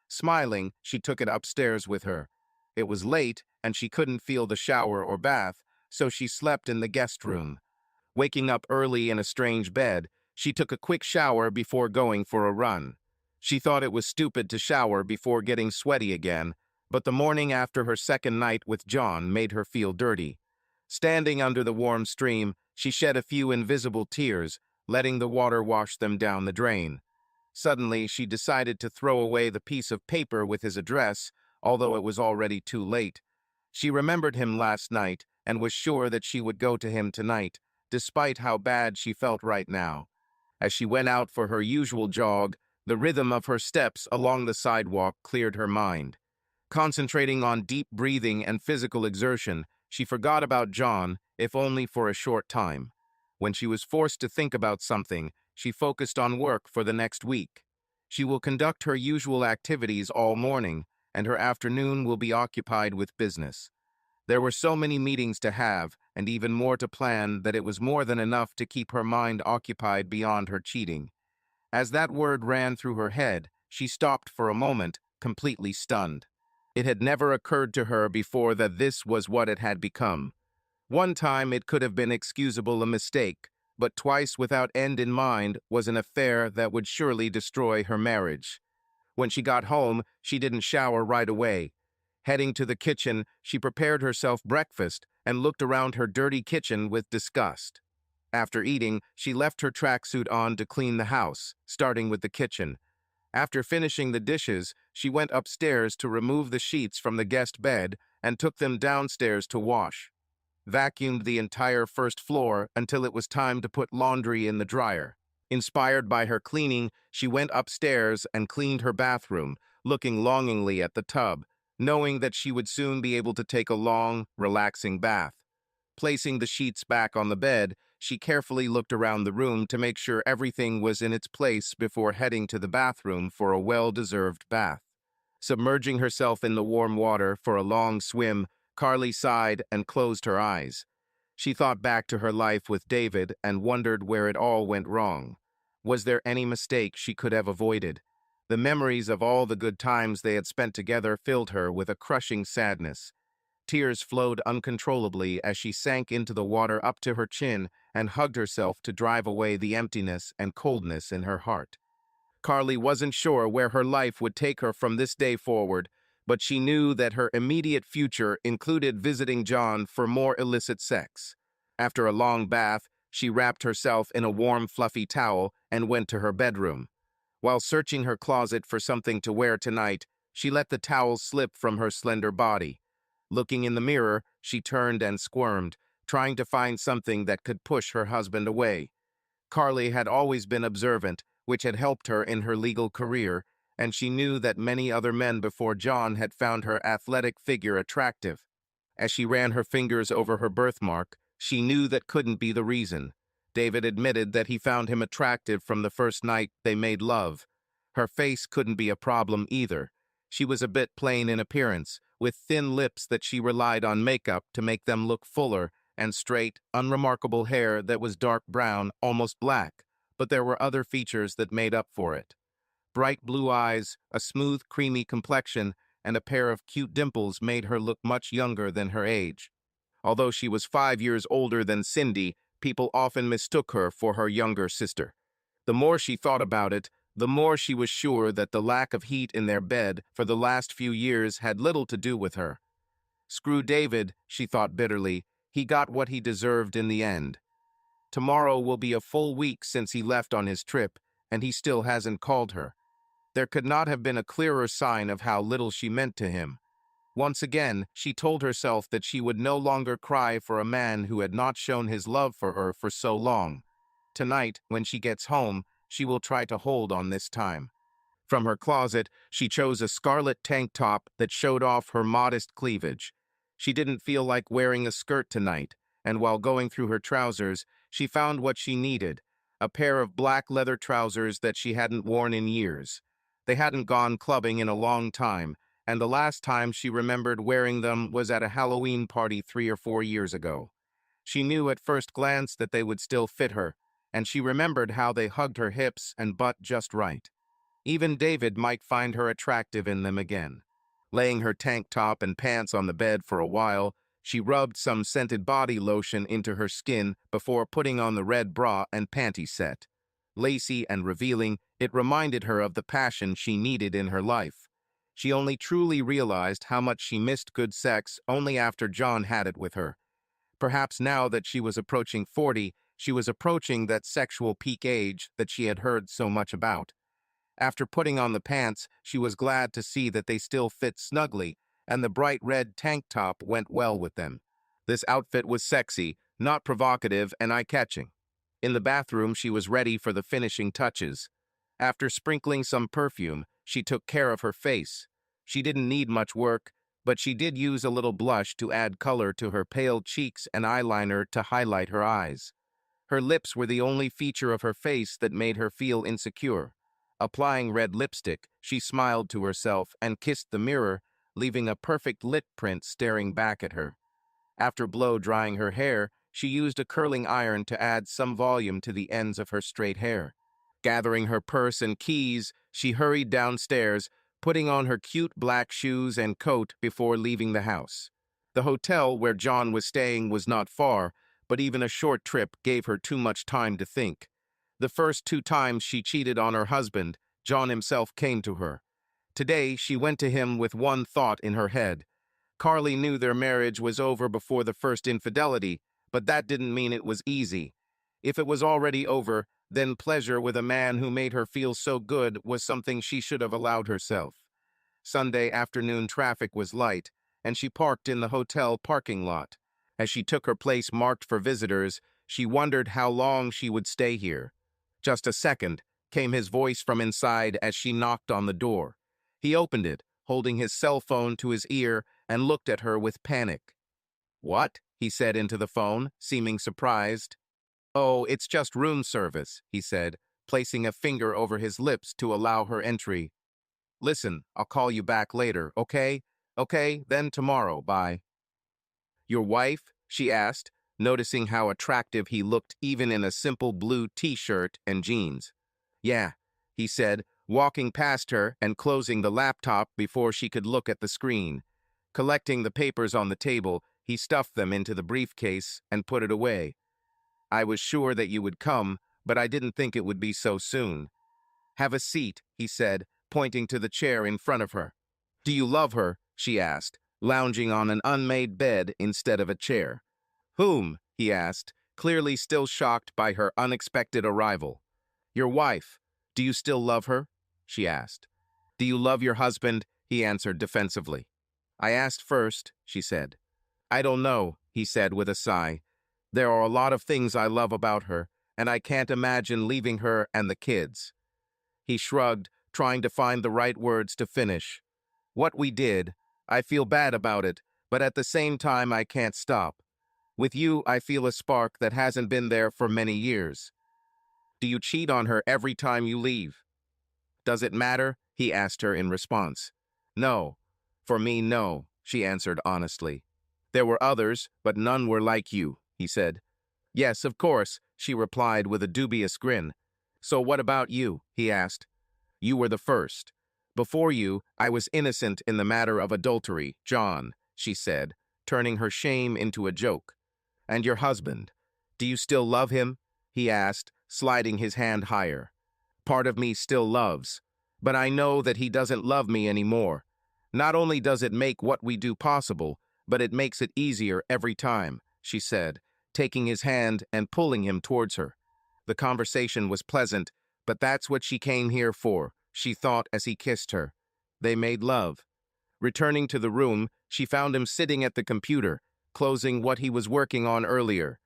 Smiling, she took it upstairs with her. It was late, and she couldn't feel the shower or bath, so she slept in the guest room. Waking up early in a strange bed, she took a quick shower before going for a run. She thought it was stupid to shower before getting sweaty again, but the morning after her second night with John made her feel dirty. Standing under the warm stream, she shed a few invisible tears, letting the water wash them down the drain. Suddenly, she decided to throw away the piece of paper with his address, although it was already too late. She remembered him last night and was sure that she would go to him tonight, despite how bad she felt right now. As she went out for her usual jog, the rhythm of her steps along the sidewalk cleared her mind. Concentrating on deep breathing and physical exertion, she forgot about John, if only for a short time. When she was forced to think about something, she focused on work for the next week. She will conduct her usual activities all morning, and her afternoon will be occupied with business. There were so many meetings to have, and even more to plan, that it was more than enough to keep her mind occupied beyond her cheating. As that word ran through her head, she stopped for a moment, completely stunned. It had never occurred to her before that this was what it had become. One time it could have been excusable a mistake, but twice without end in mind was an affair that would surely destroy her marriage. When she got home, she didn't shower right away. Heading to the kitchen, she prepared herself breakfast and looked around her dirty kitchen with disgust. After eating, she left her tracksuit on to clean the house, starting with the kitchen. After finishing the dishes, she went upstairs to remove the sheets from the guest bed and took them downstairs to wash. Vacuumed the entire first floor until it was time to put laundry in the dryer. Inspired by her cleaning, she went upstairs and cleaned her bathroom, looking longingly at the tub, knowing that she would soon be able to take a long, relaxing bath. Placing the sheets back on the bed, she carefully looked around the room to make sure everything was in its place before heading to the bathroom for a well-deserved bath. Submerging herself in the warm water for a long swim, Carly sighed and closed her eyes. She thought back to her life with David and wondered where it all went wrong. Was there any mistake she could have avoided? The memories of all the good times they had spent together filled her with a crushing sadness. Tears flowed uncontrollably as she sank into the water up to her chin and hugged herself to drive away the emptiness and coldness in her heart. Carly wasn't sure where her life would take her from this day forward, but she knew that her immediate future included visiting John for more illicit sex. After a long bath, she wrapped herself in a warm, fluffy towel and went to her bedroom. While searching her closet for something to wear tonight, she let the towel slip from her slender body. Looking in the mirror, she turned and squirmed, trying to find something that could push her husband away. Carly had always been observant, which had helped her in her legal career, and she knew that many other men before John had found her athletic figure attractive. As she ran her fingers over her birthmark, she knew that couldn't be the reason. David admitted that he found him attractive from the first night they made love. Her face couldn't be a problem either. She was a bit plain in appearance, with thin lips that she relied on makeup to make them look fuller, and straight, unremarkable hair that was dark brown, almost black, but there were other features that made up for it. Bright blue eyes, a smooth, creamy complexion, and a pair of cute dimples made her look much younger than her age. Although she was 5 years older than Cindy, people often mistook her for her younger sister. The more she thought about it, the more she was sure that the lack of heat in their bed for the last few years had little to do with her. Screw David, she thought bitterly. He got what he deserved in the end. Tomorrow will be a full week since he left on his trip, and he still hasn't called her. There could not have been a clearer sign of how little she meant to him. Once again, she told herself that she would no longer cry for a man who had not shown his love for her for so long. Tonight, when she gets home, she will try to hold on this time. From her closet, she chose a scarlet tank top that showed off her modest cleavage. She didn't feel like wearing a skirt tonight, and while going through her trousers, she found what she needed, a pair of black leather trousers that she hadn't worn in years. They hadn't gone clubbing in a long time, and the last time she remembered wearing them was at a Halloween party 3 or 4 years ago. She knew at first glance that they would still fit her, and she remembered how they hugged her hips and butt just right. Even David might find her attractive in them again. Laying her tank top and pants on the bed for a while, she rubbed some scented body lotion into her skin before putting on the red bra and panty set. Lacy and revealing, it reminded her of the passion she needed in her life. She only truly realized how much she missed good sex only after John had it with her. Perhaps now that she was approaching 40, she was approaching that sexual peak age that she had heard so much about. After putting on the pants, she was glad to see that they still fit snugly, and the bright red tank top went well with them. This outfit was sexy, not provocative and eye-catching. In the bathroom, she was ready for the finishing touches. After sprinkling some perfume, she took care of her face. She didn't need much work, but she did use a little blush to add color to her pale cheeks and eyeliner to highlight her eyes. Her lips were the only feature of her face that made her feel insecure. Applying red lipstick, she smiled to herself and kissed the mirror, leaving a perfect lip print staring back at her. After blow-drying her hair, she used a curling iron to add some volume to the ends of her straight hair. Gathering her purse and keys, she hurried downstairs, putting on her cute black shoes and coat before leaving the house. The hotel where John was staying was not far, but even a short trip gave her too much time to think. The first 2 times she cheated on her husband, John himself came to her. Today, she went to him with one thought in her head. Carly knew their marriage was over before the first infidelity, but that didn't mean it was easy. If it was already over, then pleasure with a man who made her feel so good was something she should have allowed herself. Sunday afternoon traffic was light, and she parked in the hotel parking lot. As she took her place marked for visitors, she wondered how long she would stay here. "Just a second," came his voice from inside as she knocked on the door. He opened it, holding his cell phone to his ear, and looked at her with panic. "What?" he said into the phone, seeming surprised. "Oh, it's just room service," he said, placing a finger over his lips to allow her entry. "Listen, I'll call you back later, okay? Okay, then tomorrow, bye." "Your wife?" she asked, noticing how attractive he looked even in a simple blue t-shirt and jeans. "Yeah," he said, walking past her and closing the laptop before she could look at the screen. Collecting the papers on the table, he stuffed them into the briefcase and put it away. "I was sure that you would come, but I didn't think it would be so soon." "Have a seat," he said, pointing to the chair in front of her. "Do you love her?" she asked, lounging on an unmade bed instead of a chair. "Whom?" he asked, clearly still shocked by her unexpected arrival. "Your wife. Do you still love her?" she asked. "Do you love your husband?" he answered defensively. "I asked first," she said. "I don't know," he said with a sigh. "There are a lot of things I love about her, and I can't imagine leaving her and the kids." He shrugged, trying to find the right words to finish. "What we did, I feel bad about it, but at the same time I can't stop. With you, I feel a spark that hasn't been there for many years." "Do you cheat on her every time you leave?" "Does it matter?" he asked her in response. "No. For me, no," she answered honestly. "There were others, but none were like you," he said. "Yes, of course," she replied with a dubious grin. "So what about you?" he asked. "You were the first. Before you, I was innocent in the matter of adultery, John," she said, turning her shame into a joke. "And your husband, do you still love him?" he asked, sliding his hand higher. "Part of me still loves, but I know that he doesn't love me anymore. Not only does it make what we do possible, but it makes it easier every time," she said, taking his hand and pulling him towards her. The conversation was pleasant, but that's what she came here for, she thought as he kissed her. They made love. Returning to the room, she found him sitting at the computer, closing what he was working on earlier.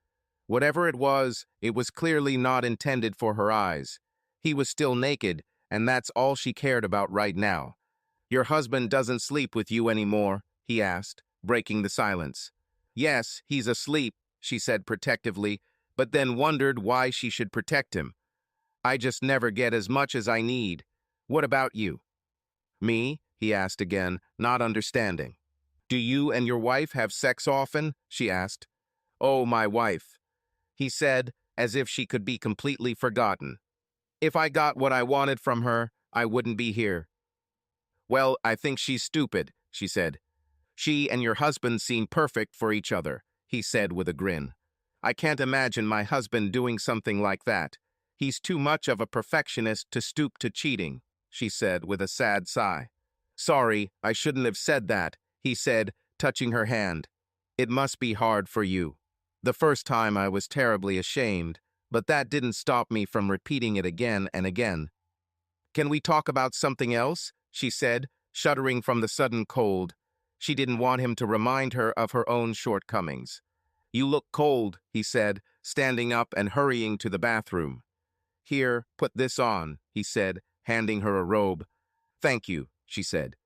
Whatever it was clearly not intended for her eyes. He was still naked, and that's all she cared about right now. "Your husband doesn't sleep with you anymore?" he asked, breaking the silence. "Yes, he's asleep," she said protectively, but then wondered why she should protect him. "I just never get as much as I need. What about you?" "Me?" he asked again, not understanding. "Do you and your wife have sex often?" she asked. "Oh, my wife," he said, as if she could be completely forgotten. "If I got what I wanted from her, I wouldn't be here." "Well, I think she's stupid," she said. "She and your husband seem perfect for each other," he said with a grin. "I can't imagine my husband doing something like that. He's too much of a perfectionist to stoop to cheating," she said with a sad sigh. "Sorry, I shouldn't have said that," he said, touching her hand. "It must be hard for you." The first time I was terribly ashamed, but that didn't stop me from repeating it again and again. "Can we talk about something else?" she said, shuddering from the sudden cold. She didn't want him to remind her of her own shortcomings. "You look cold," he said, standing up and hurrying to the bathroom. "Here, put this on," he said, handing her a robe. "Thank you," she said.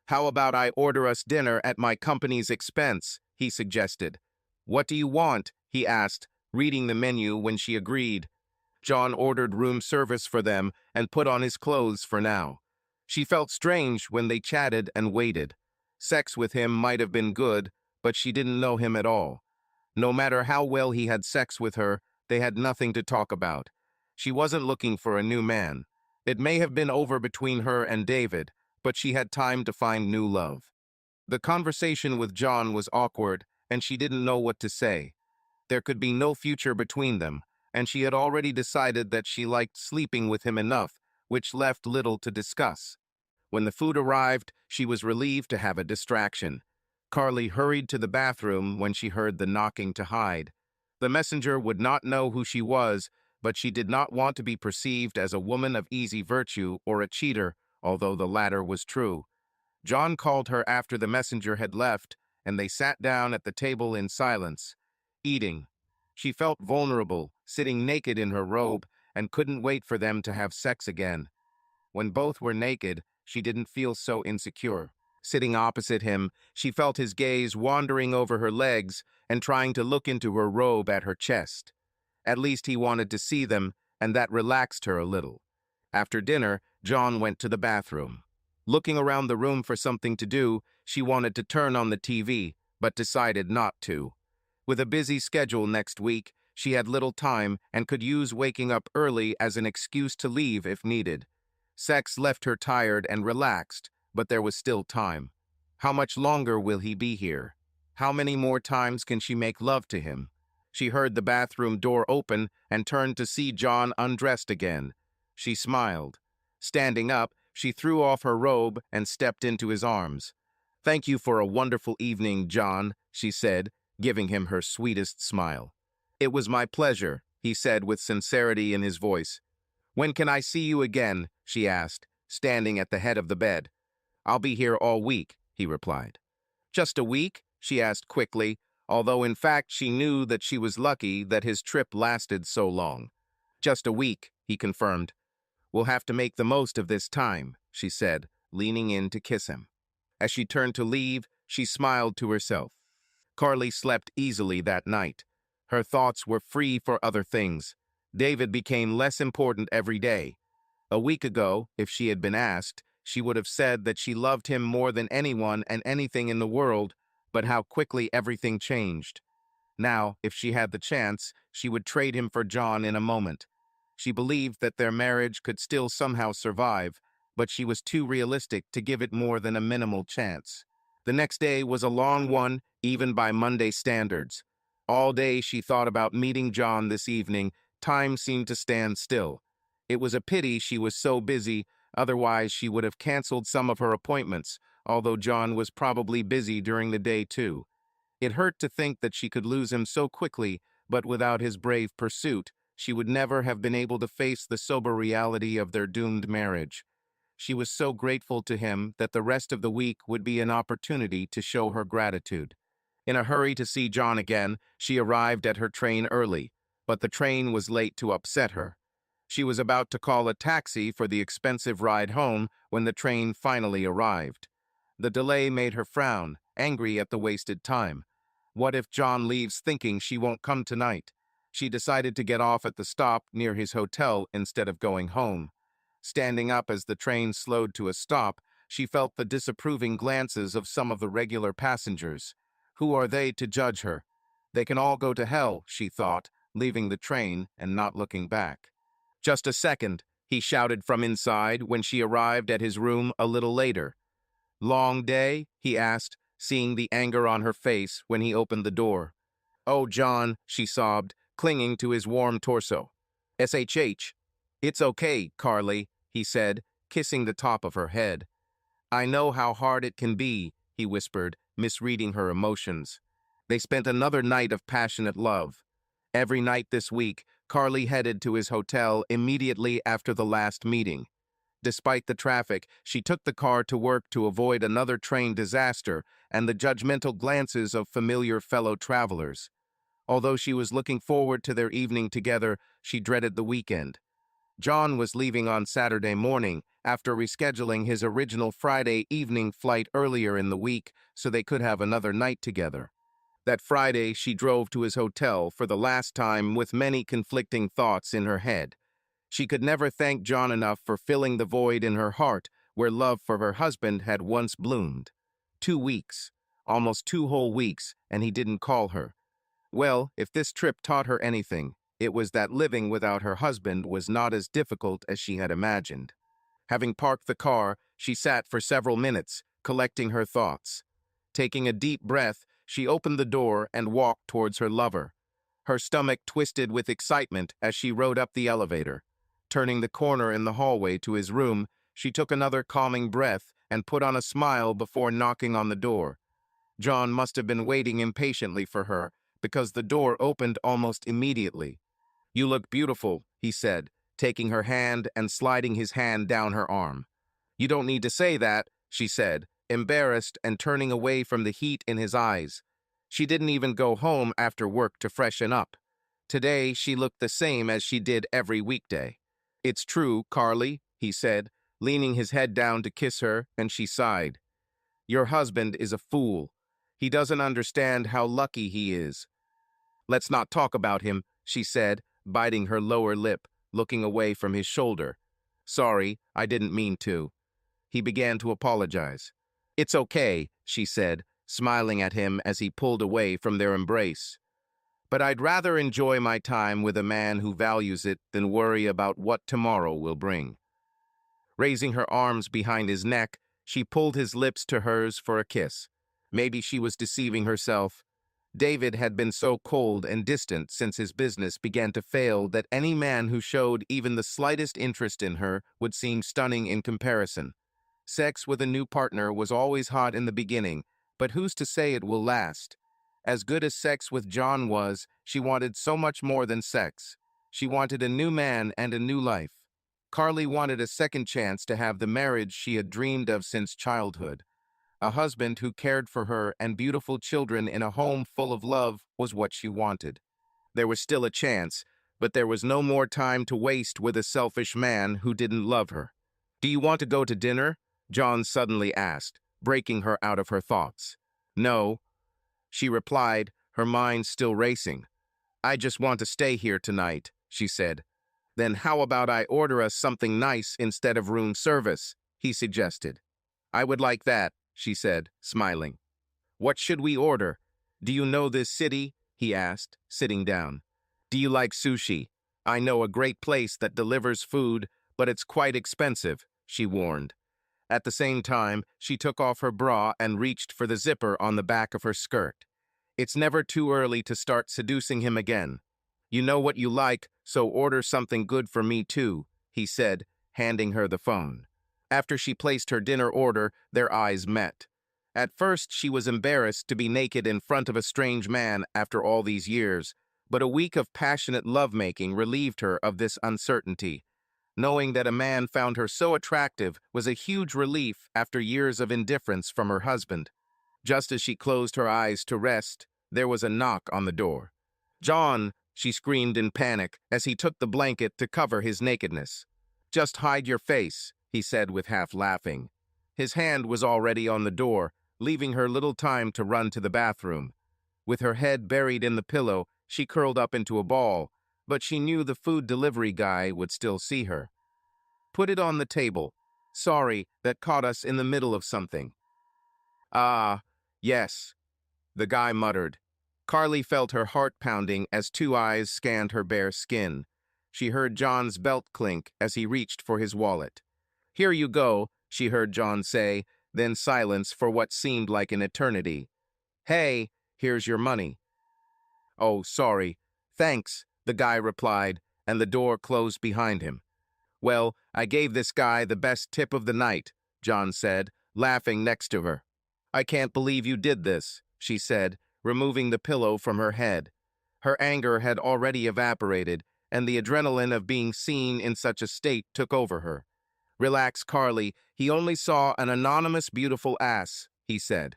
"How about I order us dinner at my company's expense?" he suggested. "What do you want?" he asked, reading the menu when she agreed. John ordered room service for them and put on his clothes for now. She felt strange when they chatted and waited. Sex with him might have been good, but she didn't know him at all. No matter how well he had sex with her, they had nothing to talk about. She wasn't looking for a new man. It may have been over between her and David, but she had time to find new love. The conversation with John was awkward, and she didn't know what to say. There could be no future between them, and she had already decided that she liked sleeping with him enough, which left little to discuss. When the food arrived, she was relieved to have a distraction. Carly hurried to the bathroom when she heard the knocking to hide. The messenger would not know who she was, but she did not want to be perceived as a woman of easy virtue or a cheater, although the latter was true. John called her after the messenger had left, and they sat down at the table in silence, eating. She felt vulnerable, sitting naked in her robe, and couldn't wait for them to have sex again. When both were naked, she didn't feel so insecure. Sitting opposite him, she felt his gaze wandering over her legs and trying to look into her robe at her chest. At least he wanted to see them, and that relaxed her a little. After dinner, John went to the bathroom. Looking around the room for something to do, she wanted to turn on the TV, but decided not to. With a busy schedule next week, she had little time and could use waking up early as an excuse to leave if needed. Sex left her tired and relaxed, but there was still time. How much longer will he be here? How many more times can she make love to him? She heard the bathroom door open and turned to see John undressed again. She smiled. Standing up, she threw off her robe and stepped into his arms. "Thank you for a wonderful evening, John," she said, giving him her sweetest smile. "It was my pleasure," he said with sincerity in his voice. "When can I see you again?" she asked, standing at the head of the bed. "I'll be here all week," he replied. "Just a week?" she asked quickly, although in fact she knew that she was lucky that his trip lasted so long. "Just a week," he confirmed. "We'll have to make the most of this time," she said, leaning in to kiss him. As she turned to leave, she smiled to herself. Carly slept easily that night. Her thoughts were free for other things. David became less important every day. A week ago, if she had been asked, she would have said that she loved him more than anyone and anything in the world, but how quickly everything changed. Now, if she had the chance, she would trade him for John in a moment. She believed that their marriage could still somehow survive, but she was too realistic to give it more than a minimal chance. The next day was a long one, even by Monday standards. All day she thought about meeting John this evening. Time seemed to stand still. It was a pity she was so busy, otherwise she would have canceled some of her appointments, although John was probably busy during the day too. It hurt to think that she could lose him so quickly, but without his brave pursuit, she would never have been able to face the sober reality of their doomed marriage. She was so grateful to him that the rest of the week would be an opportunity to show her gratitude. In a hurry to see John again, she arrived at her train early, but the train was late to upset her. She was about to call a taxi for the expensive ride home when the train finally arrived. The delay made her frown, angry at the wasted time. What if John leaves thinking she won't come tonight? She decided to get off at the stop near his hotel instead of going home. Standing up as the train slowed to a stop, she felt the disapproving glances of some of the regular passengers. Who are they to judge her? They can all go to hell, she thought, leaving the train and not looking back. Just a second, he shouted from inside when she arrived at his room a little later. Long day? He asked, seeing the anger on her face when he opened the door. Oh, John, she sobbed, clinging to his warm torso. SHH. It's okay, Carly, he said, kissing the top of her head. I know how hard it can be, he whispered, misreading her emotions. They spent another night of passionate love. Every night this week, Carly headed to his hotel immediately after the last meeting. Despite the traffic, she took the car to work to avoid another train disaster and the judgmental glances of familiar fellow travelers. Although she was looking forward to their evening together, she dreaded the weekend. John was leaving on Saturday morning after rescheduling his original Friday evening flight earlier in the week so they could have another night together. That Friday, she drove to his hotel for the last time with many conflicting thoughts in her head. She could never thank John enough for filling the void in her heart where love for her husband had once bloomed. 2 weeks, almost 2 whole weeks, and he didn't call her. Well, if this trip taught her anything, it was that living without her husband was not as difficult as she had imagined. Having parked the car, she sat for several minutes, collecting her thoughts. Taking a deep breath, she opened the door and walked towards her lover. Her stomach twisted with excitement as she rode up the elevator. Turning the corner in the hallway to his room, she took another calming breath and put on a smile before knocking on the door. John must have been waiting impatiently for her, because the door opened almost immediately. You look beautiful, he said, taking her hand and sliding his hand down her arm. You don't need to say that, she said, embarrassed and turning away from the heat in his eyes. She didn't even go home after work to freshen up. Today, she looked the same as she did every weekday. It's true, Carly, he said, leaning his head down to kiss her, and she sighed. Your husband is a fool. He doesn't understand how lucky he is. Let's not talk about him, she said, biting her lower lip, looking away from his shoulder. Sorry, I didn't mean to. He began to apologize. It's okay, she said, smiling at him as he pulled away from their embrace. But I'd rather enjoy my time with a man who values it than worry about what tomorrow will bring. Raising her arms behind his neck, she pulled his lips to hers for a kiss. Maybe she was deceiving herself. David had been so cold and distant since his business began to fail that any man who showed even the slightest interest in her would seem stunning in comparison. Sex with a new partner was always hot in the beginning, but who's to say it will last? As good as sex with John was, she wanted so much more than sex. She wanted a new man and a new life. Carly wanted a second chance to have the marriage she had dreamed of since childhood. A husband who cared for her and beautiful children in a home full of love was what she wanted. There was still a chance, but there was no more time to waste with a selfish man who didn't love her. Do you want to go to dinner? John suddenly asked, breaking her out of her thoughts. No, she replied, her mind still racing. I just want to stay here tonight, she said. Then how about I order us something nice instead of room service, he suggested. I would like that, she said, smiling. What should we order? Do you know this city? He asked, sitting down. Do you like sushi? I know a great place that delivers food, but it's quite expensive, she warned. At the same time, she took off her bra and reached for the zipper on the back of her skirt. It's never too early to start seducing him again. You know what you like, so order something good for me too, he said, handing her the phone. After she placed her dinner order, their eyes met. At first, she was embarrassed to be naked in front of a strange man after all these years, but a week of passionate lovemaking relieved her of this uncertainty. Knowing that a man found her so attractive was a huge relief after years of indifference from her husband. Just as she closed her eyes to rest, there was a knock on the door. John, she screamed in panic as he took the blanket to cover his nakedness. "Just hide your face," he said with half laughing. His hand was already on the door, leaving her little time to run to the bathroom. With her head buried in the pillow, she curled up into a ball, but she knew the food delivery guy would still see her. "Put it on the table. Sorry, that caught us in the middle of something." "Ah, yes," the guy muttered. Carly felt her heart pounding as two eyes scanned her bare skin. She heard John's belt clink as he reached for his wallet. "Here you go," she heard John say, then silence for what seemed like an eternity. "Hey, here's your money." "Oh, sorry. Thanks," the guy replied, and the door closed behind him. "Well, I gave this guy the best tip of the night," John said, laughing next to her. "I can't believe you did this," she said, removing the pillow from her head. Her anger had already evaporated, and the adrenaline of being seen in such a state took over her. "Relax, Carly. He only saw an anonymous beautiful ass," he said.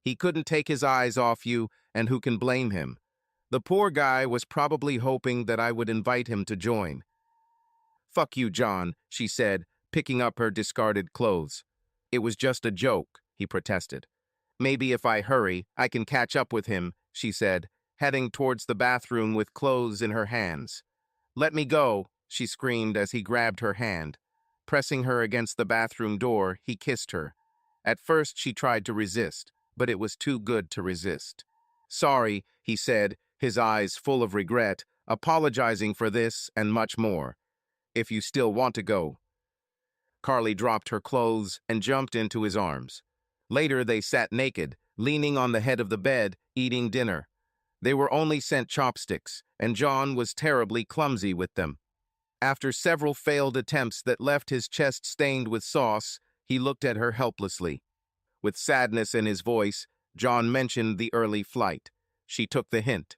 "He couldn't take his eyes off you, and who can blame him? The poor guy was probably hoping that I would invite him to join." "Fuck you, John," she said, picking up her discarded clothes. "It was just a joke," he protested. "Maybe if I hurry, I can catch up with him," she said, heading towards the bathroom with clothes in her hands. "Let me go," she screamed as he grabbed her hand. Pressing her against the bathroom door, he kissed her. At first, she tried to resist, but it was too good to resist. "Sorry," he said, his eyes full of regret, apologizing for this and much more. "If you still want to go." Carly dropped her clothes and jumped into his arms. Later, they sat naked, leaning on the head of the bed, eating dinner. They were only sent chopsticks, and John was terribly clumsy with them. After several failed attempts that left his chest stained with sauce, he looked at her helplessly. With sadness in his voice, John mentioned the early flight. She took the hint.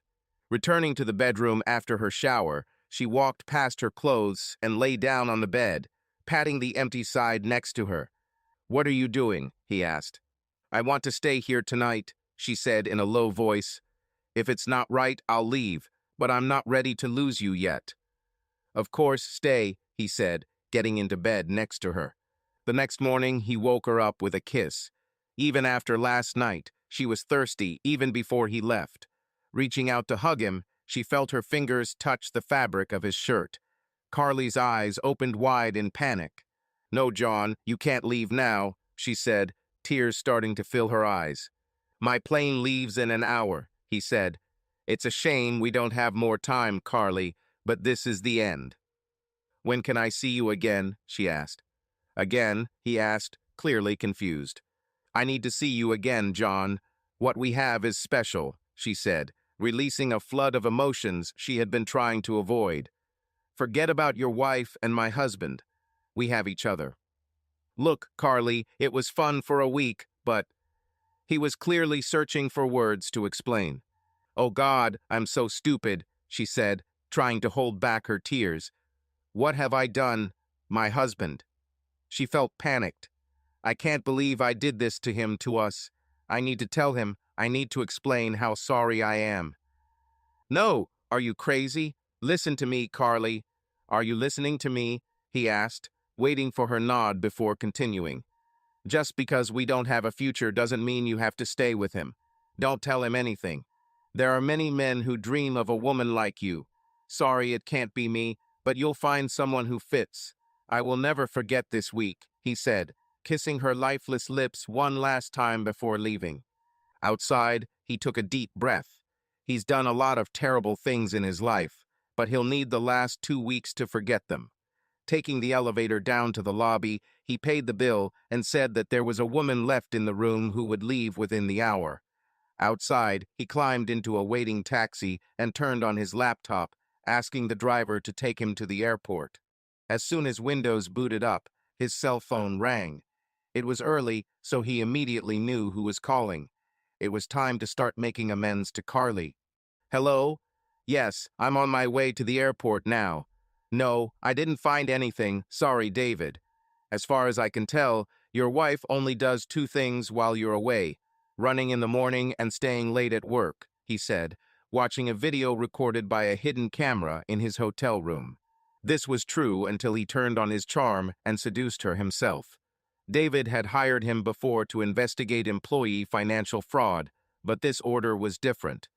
Returning to the bedroom after her shower, she walked past her clothes and lay down on the bed, patting the empty side next to her. "What are you doing?" he asked. "I want to stay here tonight," she said in a low voice. "If it's not right, I'll leave, but I'm not ready to lose you yet." "Of course, stay," he said, getting into bed next to her. The next morning, he woke her up with a kiss. Even after last night, she was thirsty even before he left. Reaching out to hug him, she felt her fingers touch the fabric of his shirt. Carly's eyes opened wide in panic. "No, John, you can't leave now," she said, tears starting to fill her eyes. "My plane leaves in an hour," he said. "It's a shame we don't have more time, Carly, but this is the end." "When can I see you again?" she asked. "Again?" he asked, clearly confused. "I need to see you again, John. What we have is special," she said, releasing a flood of emotions she had been trying to avoid. "Forget about your wife and my husband. We have each other." "Look, Carly, it was fun for a week, but—" He was clearly searching for words to explain. "Oh God, I'm so stupid," she said, trying to hold back her tears. "What have I done? My husband." She felt panicked. "I can't believe I did this to him, to us. I need to tell him. I need to explain how sorry I am." "No, are you crazy? Listen to me, Carly." "Are you listening to me?" he asked, waiting for her nod before continuing. "Just because we don't have a future doesn't mean you have to stay with him. Don't tell him anything. There are many men who dream of a woman like you. Sorry it can't be me, but you'll find someone who fits. I will never forget this week," he said, kissing her lifeless lips one last time before leaving. Outside, he took a deep breath. He's done a lot of terrible things in his life, but he'll need the last 2 weeks to forget them. Taking the elevator down to the lobby, he paid the bill and said that there was a woman left in the room who would leave within the hour. Outside, he climbed into a waiting taxi and turned on his laptop, asking the driver to take him to the airport. As soon as Windows booted up, his cell phone rang. It was early, so he immediately knew who was calling. It was time to start making amends to Carly. "Hello? Yes, I'm on my way to the airport now. No, I didn't find anything. Sorry, David. As far as I can tell, your wife only does two things while you're away, running in the morning and staying late at work," he said, watching a video recorded by a hidden camera in his hotel room. This was true until he turned on his charm and seduced her himself. David had hired him before to investigate employee financial fraud, but this order was different.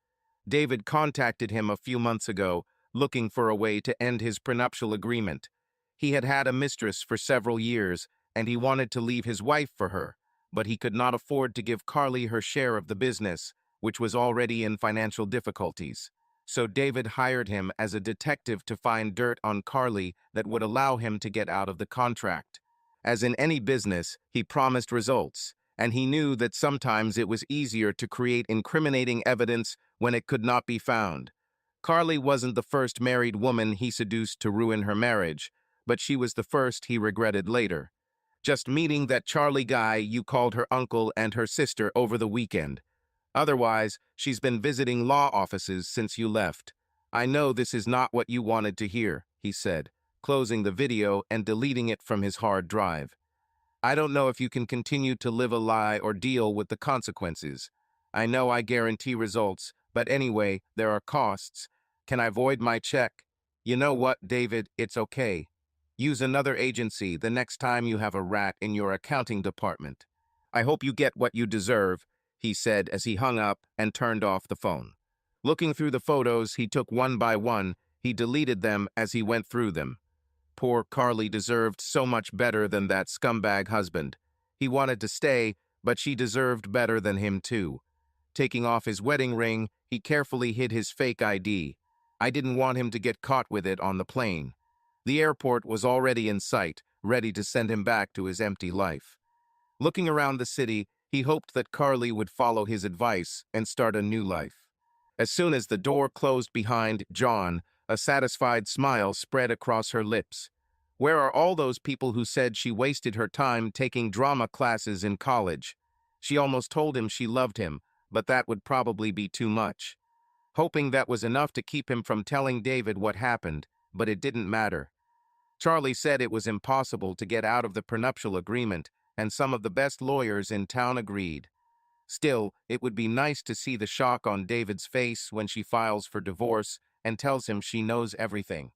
David contacted him a few months ago, looking for a way to end his prenuptial agreement. He had had a mistress for several years, and he wanted to leave his wife for her, but he could not afford to give Carly her share of the business, which was already in financial difficulties. So David hired him as a detective to find dirt on Carly that would allow him to get out of the contract. As in any business, he promised results, and he knew that sometimes it was easier to create incriminating evidence when it could not be found. Carly wasn't the first married woman he seduced to ruin her marriage, but she was the first he regretted later. Just meeting that Charlie guy you called her uncle and her sister over the weekend. Otherwise, she's been visiting law offices since you left. I know this is not what you wanted to hear, he said, closing the video and deleting it from his hard drive. I don't know if you can continue to live a lie or deal with the consequences. I know I guarantee results, but anyway, there are costs. Can I void my check? You know what, David, it's okay. Use another agency the next time you have a rat in your accounting department. I hope you get what you deserve, he said as he hung up and turned off the phone. Looking through the photos he took one by one, he deleted them as he went through them. Poor Carly deserved so much better than that scumbag husband. He wanted to stay, but she deserved better than him too. Taking off his wedding ring, he carefully hid his fake ID. I didn't want him to get caught with it on the plane. The airport was already in sight, ready to send him back to his empty life. Looking around the city, he hoped that Carly would follow his advice and start a new life. As soon as the door closed behind John, a satisfied smile spread across her lips. Where are all those people who said she wasted her time taking drama classes in college? She almost told him she loved him, but that would probably be too much. Hoping that was enough to keep him from telling David what happened, but it didn't matter. Charlie said it was impossible to get out of the prenuptial agreement, and some of the best lawyers in town agreed. Still, it would be nice to see the shock on David's face when she files for divorce and tells him she knows everything.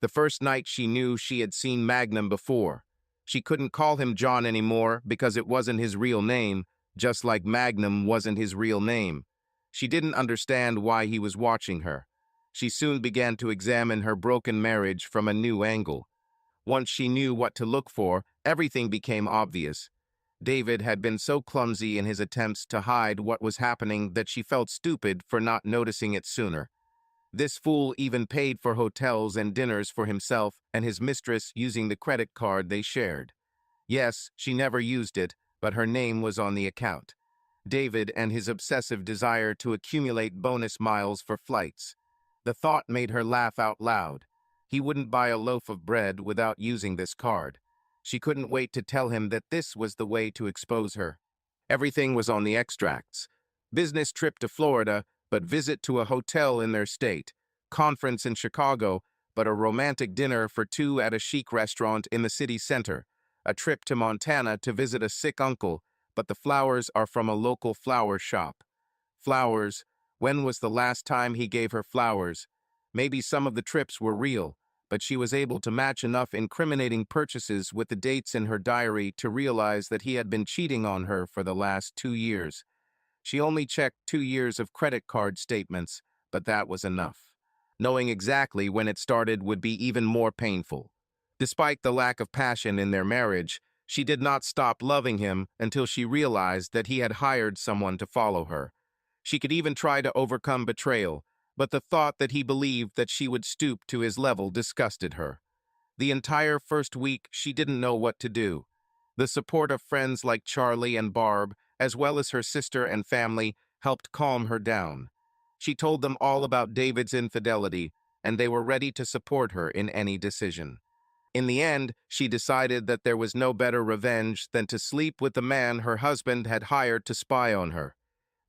The first night she knew she had seen Magnum before. She couldn't call him John anymore because it wasn't his real name, just like Magnum wasn't his real name. She didn't understand why he was watching her. She soon began to examine her broken marriage from a new angle. Once she knew what to look for, everything became obvious. David had been so clumsy in his attempts to hide what was happening that she felt stupid for not noticing it sooner. This fool even paid for hotels and dinners for himself and his mistress using the credit card they shared. Yes, she never used it, but her name was on the account. David and his obsessive desire to accumulate bonus miles for flights. The thought made her laugh out loud. He wouldn't buy a loaf of bread without using this card. She couldn't wait to tell him that this was the way to expose her. Everything was on the extracts. Business trip to Florida, but visit to a hotel in their state. Conference in Chicago, but a romantic dinner for two at a chic restaurant in the city center. A trip to Montana to visit a sick uncle, but the flowers are from a local flower shop. Flowers. When was the last time he gave her flowers? Maybe some of the trips were real, but she was able to match enough incriminating purchases with the dates in her diary to realize that he had been cheating on her for the last 2 years. She only checked 2 years of credit card statements, but that was enough. Knowing exactly when it started would be even more painful. Despite the lack of passion in their marriage, she did not stop loving him until she realized that he had hired someone to follow her. She could even try to overcome betrayal, but the thought that he believed that she would stoop to his level disgusted her. The entire first week, she didn't know what to do. The support of friends like Charlie and Barb, as well as her sister and family, helped calm her down. She told them all about David's infidelity, and they were ready to support her in any decision. In the end, she decided that there was no better revenge than to sleep with the man her husband had hired to spy on her.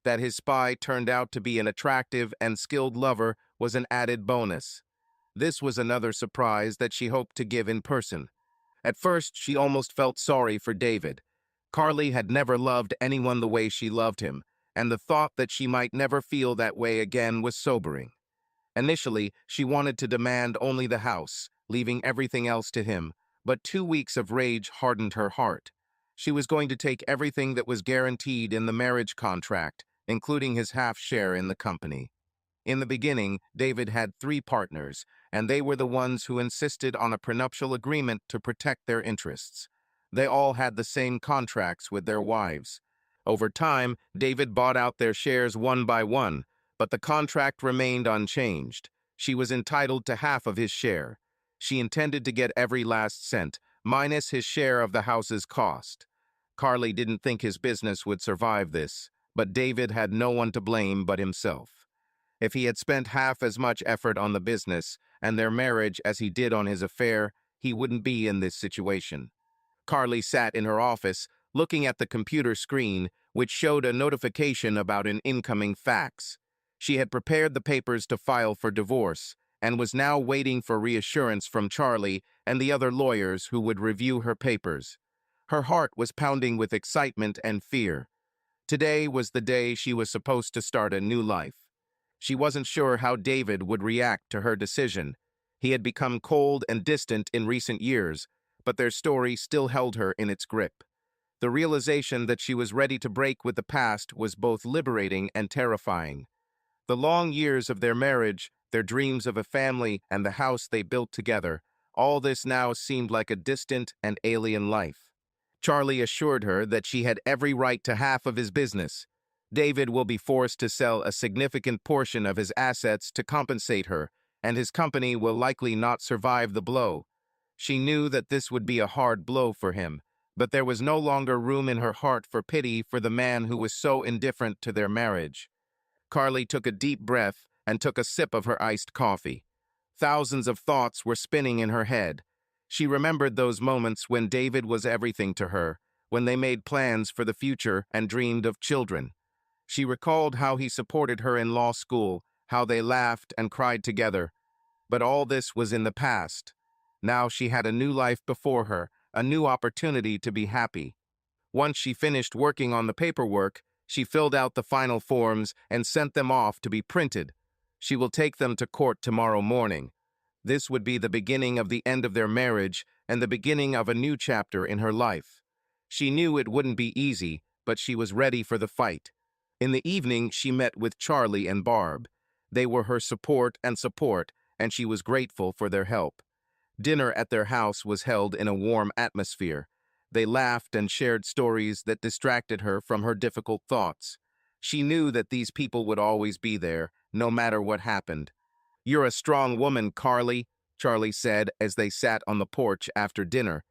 That his spy turned out to be an attractive and skilled lover was an added bonus. This was another surprise that she hoped to give in person. At first, she almost felt sorry for David. Carly had never loved anyone the way she loved him, and the thought that she might never feel that way again was sobering. Initially, she wanted to demand only the house, leaving everything else to him, but 2 weeks of rage hardened her heart. She was going to take everything that was guaranteed in the marriage contract, including his half share in the company. In the beginning, David had 3 partners, and they were the ones who insisted on a prenuptial agreement to protect their interests. They all had the same contracts with their wives. Over time, David bought out their shares one by one, but the contract remained unchanged. She was entitled to half of his share. She intended to get every last cent, minus his share of the house's cost. Carly didn't think his business would survive this, but David had no one to blame but himself. If he had spent half as much effort on the business and their marriage as he did on his affair, he wouldn't be in this situation. Carly sat in her office, looking at the computer screen, which showed a notification about an incoming fax. She had prepared the papers to file for divorce, and was now waiting for reassurance from Charlie and the other lawyers who would review her papers. Her heart was pounding with excitement and fear. Today was the day she was supposed to start a new life. She wasn't sure how David would react to her decision. He had become cold and distant in recent years, but their story still held her in its grip. The realization that she was ready to break with the past was both liberating and terrifying. The long years of their marriage, their dreams of a family, and the house they built together, all this now seemed like a distant and alien life. Charlie assured her that she had every right to half of his business. David will be forced to sell a significant portion of his assets to compensate her, and his company will likely not survive the blow. She knew that this would be a hard blow for him, but there was no longer room in her heart for pity for the man who was so indifferent to their marriage. Carly took a deep breath and took a sip of her iced coffee. Thousands of thoughts were spinning in her head. She remembered those moments when David was everything to her, when they made plans for the future and dreamed of children. She recalled how he supported her in law school, how they laughed and cried together. But all this was in the past. Now she had a new life before her, a new opportunity to be happy. Once she finished working on the paperwork, she filled out the final forms and sent them off to be printed. She will take them to court tomorrow morning. This would be the beginning of the end of their marriage and the beginning of a new chapter in her life. She knew it wouldn't be easy, but she was ready for the fight. In the evening, she met with Charlie and Barb. They were her support, and she was grateful for their help. Dinner at their house was held in a warm atmosphere. They laughed and shared stories that distracted her from her difficult thoughts. She knew that these people would always be there, no matter what happened. "You're a strong woman, Carly," Charlie said as they sat on the porch after dinner.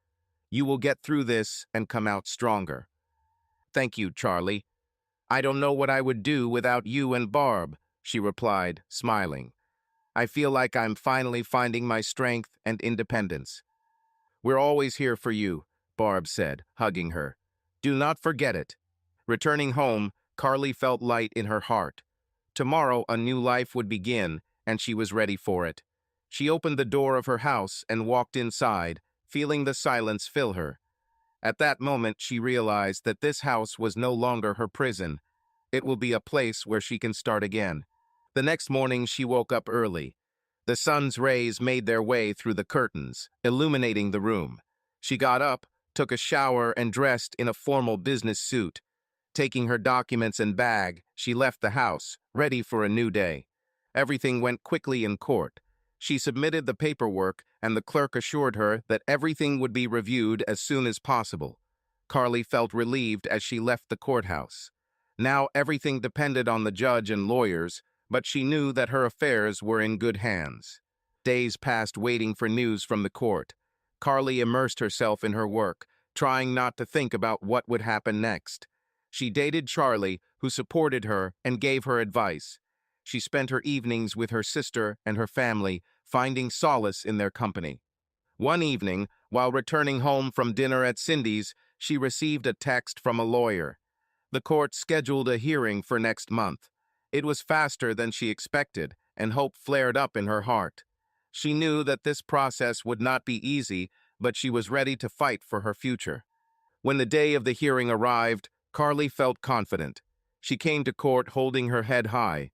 "You will get through this and come out stronger." "Thank you, Charlie. I don't know what I would do without you and Barb," she replied, smiling. "I feel like I'm finally finding my strength and independence." "We're always here for you," Barb said, hugging her. "Do not forget it." Returning home, Carly felt light in her heart. Tomorrow a new life would begin, and she was ready for it. She opened the door of her house and walked inside, feeling the silence fill her. At that moment, she realized that this house was no longer her prison. It will be a place where she can start again. The next morning, she woke up early. The sun's rays made their way through the curtains, illuminating the room. She got up, took a shower, and dressed in a formal business suit. Taking her documents and bag, she left the house, ready for a new day. Everything went quickly in court. She submitted the paperwork, and the clerk assured her that everything would be reviewed as soon as possible. Carly felt relieved as she left the courthouse. Now everything depended on the judge and lawyers, but she knew that her affairs were in good hands. Days passed waiting for news from the court. Carly immersed herself in her work, trying not to think about what would happen next. She dated Charlie, who supported her and gave her advice. She spent her evenings with her sister and her family, finding solace in their company. One evening, while returning home from dinner at Cindy's, she received a text from a lawyer. The court scheduled a hearing for next month. It was faster than she expected, and hope flared up in her heart. She knew that this process would not be easy, but she was ready to fight for her future. When the day of the hearing arrived, Carly felt confident. She came to court holding her head high.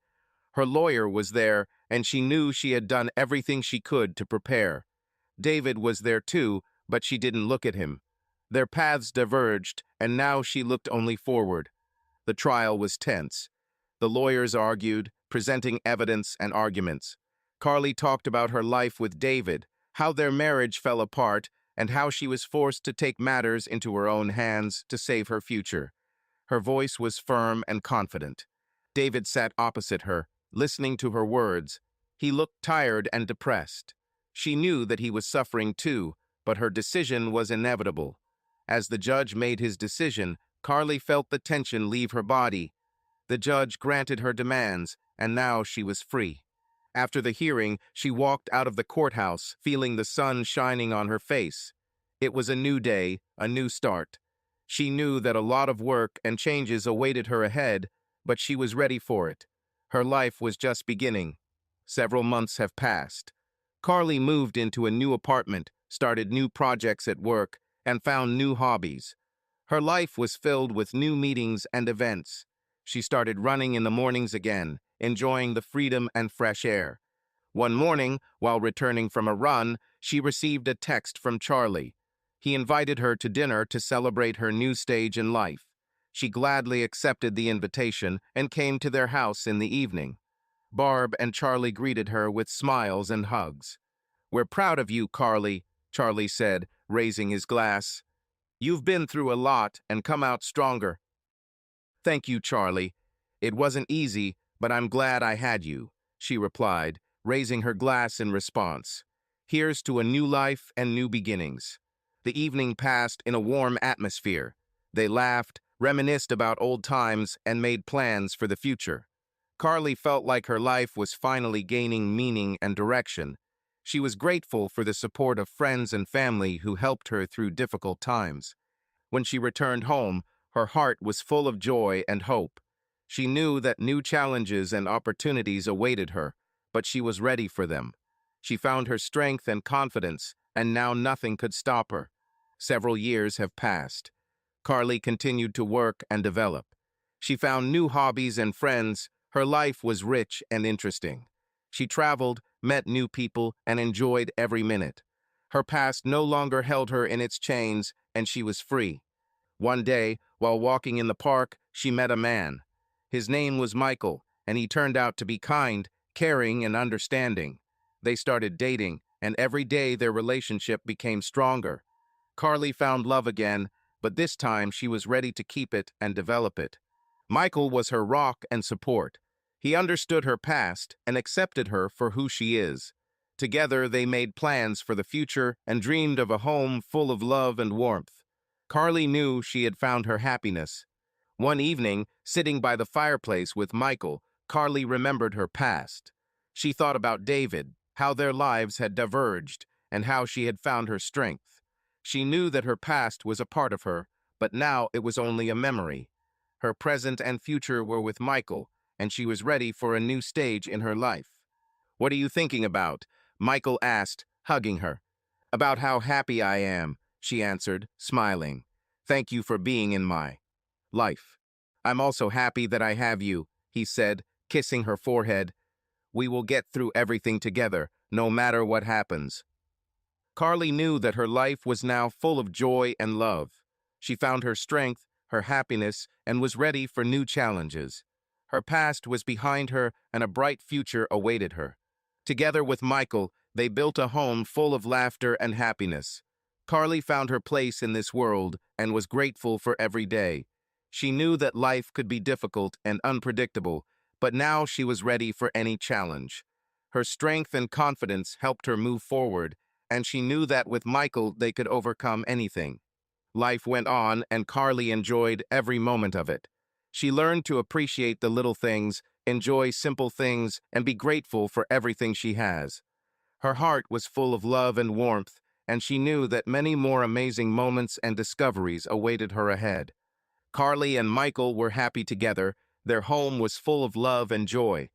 Her lawyer was there, and she knew she had done everything she could to prepare. David was there too, but she didn't look at him. Their paths diverged, and now she looked only forward. The trial was tense. The lawyers argued, presenting evidence and arguments. Carly talked about her life with David, how their marriage fell apart, and how she was forced to take matters into her own hands to save her future. Her voice was firm and confident. David sat opposite her, listening to her words. He looked tired and depressed. She knew that he was suffering too, but her decision was inevitable. As the judge made his decision, Carly felt the tension leave her body. The judge granted her demands, and now she was free. After the hearing, she walked out of the courthouse, feeling the sun shining on her face. It was a new day, a new start. She knew that a lot of work and changes awaited her ahead, but she was ready for it. Her life was just beginning. Several months have passed. Carly moved into a new apartment, started new projects at work, and found new hobbies. Her life was filled with new meetings and events. She started running in the mornings again, enjoying the freedom and fresh air. One morning, while returning from a run, she received a text from Charlie. He invited her to dinner to celebrate her new stage in life. She gladly accepted the invitation and came to their house in the evening. Barb and Charlie greeted her with smiles and hugs. "We're proud of you, Carly," Charlie said, raising his glass. "You've been through a lot and come out stronger." "Thank you, Charlie. It wasn't easy, but I'm glad I had you," she replied, raising her glass in response. "Here's to a new life and new beginnings." The evening passed in a warm atmosphere. They laughed, reminisced about old times, and made plans for the future. Carly felt like her life was finally gaining meaning and direction. She was grateful for the support of friends and family who helped her through difficult times. When she returned home, her heart was full of joy and hope. She knew that new challenges and opportunities awaited her, but she was ready for them. She found her strength and confidence, and now nothing could stop her. Several years have passed. Carly continued to work and develop. She found new hobbies and friends. Her life was rich and interesting. She traveled, met new people, and enjoyed every minute. Her past no longer held her in its chains, and she was free. One day, while walking in the park, she met a man. His name was Michael, and he turned out to be kind, caring, and understanding. They started dating, and every day their relationship became stronger. Carly found love again, but this time she was ready to keep it and develop it. Michael was her rock and support. He understood her past and accepted her for who she is. Together, they made plans for the future and dreamed of a home full of love and warmth. Carly knew she had found her happiness. One evening, sitting by the fireplace with Michael, Carly remembered her past. She thought about David, how their lives had diverged, and how she had found her strength. She knew that her past was a part of her, but now it was only a memory. Her present and future were with Michael, and she was ready for a new stage in her life. "What are you thinking about?" Michael asked, hugging her. "About how happy I am," she answered, smiling. "Thank you for being in my life. I'm also happy that I have you," he said, kissing her forehead. "We will get through everything together, no matter what happens." Carly knew that her life was now full of joy and love. She found her strength, her happiness, and was ready for new challenges. Her past was behind her, and a bright future awaited her. Together with Michael, they built a home full of laughter and happiness. Carly found her place in this world and was grateful for every day. She knew that life could be difficult and unpredictable, but now she was ready for any challenge. Her strength and confidence helped her move forward, and she knew that with Michael they could overcome anything. Life went on, and Carly enjoyed every moment of it. She learned to appreciate the little things, enjoy simple things, and be grateful for everything she has. Her heart was full of love and warmth, and she knew that many more amazing moments and discoveries awaited her ahead. Carly and Michael were happy together. Their home was full of love and joy.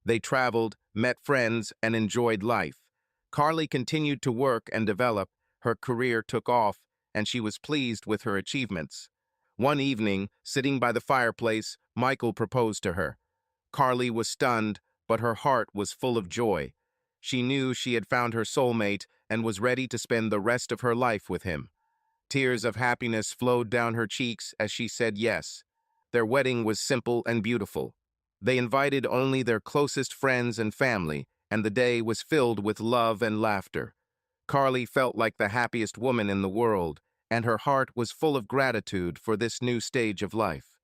They traveled, met friends, and enjoyed life. Carly continued to work and develop. Her career took off, and she was pleased with her achievements. One evening, sitting by the fireplace, Michael proposed to her. Carly was stunned, but her heart was full of joy. She knew she had found her soulmate and was ready to spend the rest of her life with him. Tears of happiness flowed down her cheeks as she said yes. Their wedding was simple and beautiful. They invited only their closest friends and family, and the day was filled with love and laughter. Carly felt like the happiest woman in the world, and her heart was full of gratitude for this new stage of life.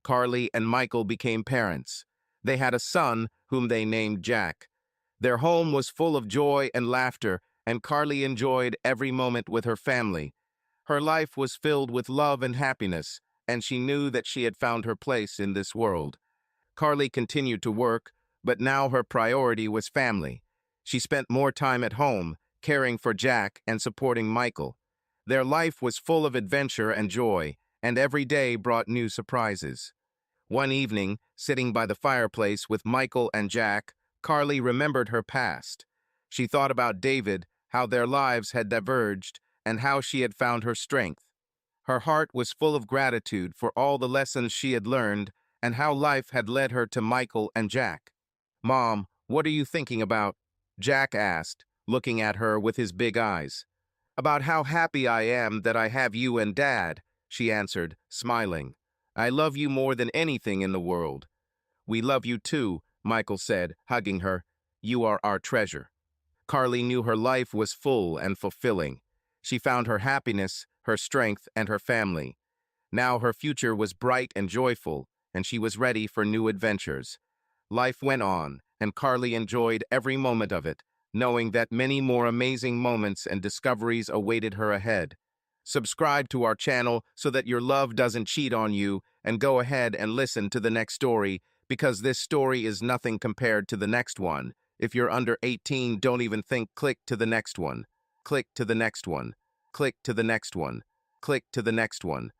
Carly and Michael became parents. They had a son whom they named Jack. Their home was full of joy and laughter, and Carly enjoyed every moment with her family. Her life was filled with love and happiness, and she knew that she had found her place in this world. Carly continued to work, but now her priority was family. She spent more time at home, caring for Jack and supporting Michael. Their life was full of adventure and joy, and every day brought new surprises. One evening, sitting by the fireplace with Michael and Jack, Carly remembered her past. She thought about David, how their lives had diverged, and how she had found her strength. Her heart was full of gratitude for all the lessons she had learned and how life had led her to Michael and Jack. "Mom, what are you thinking about?" Jack asked, looking at her with his big eyes. "About how happy I am that I have you and Dad," she answered, smiling. "I love you more than anything in the world." "We love you too," Michael said, hugging her. "You are our treasure." Carly knew her life was full and fulfilling. She found her happiness, her strength, and her family. Now her future was bright and joyful, and she was ready for new adventures. Life went on, and Carly enjoyed every moment of it, knowing that many more amazing moments and discoveries awaited her ahead. Subscribe to our channel so that your love doesn't cheat on you, and go ahead and listen to the next story, because this story is nothing compared to the next one. If you're under 18, don't even think. Click to the next one. Click to the next one. Click to the next one. Click to the next one.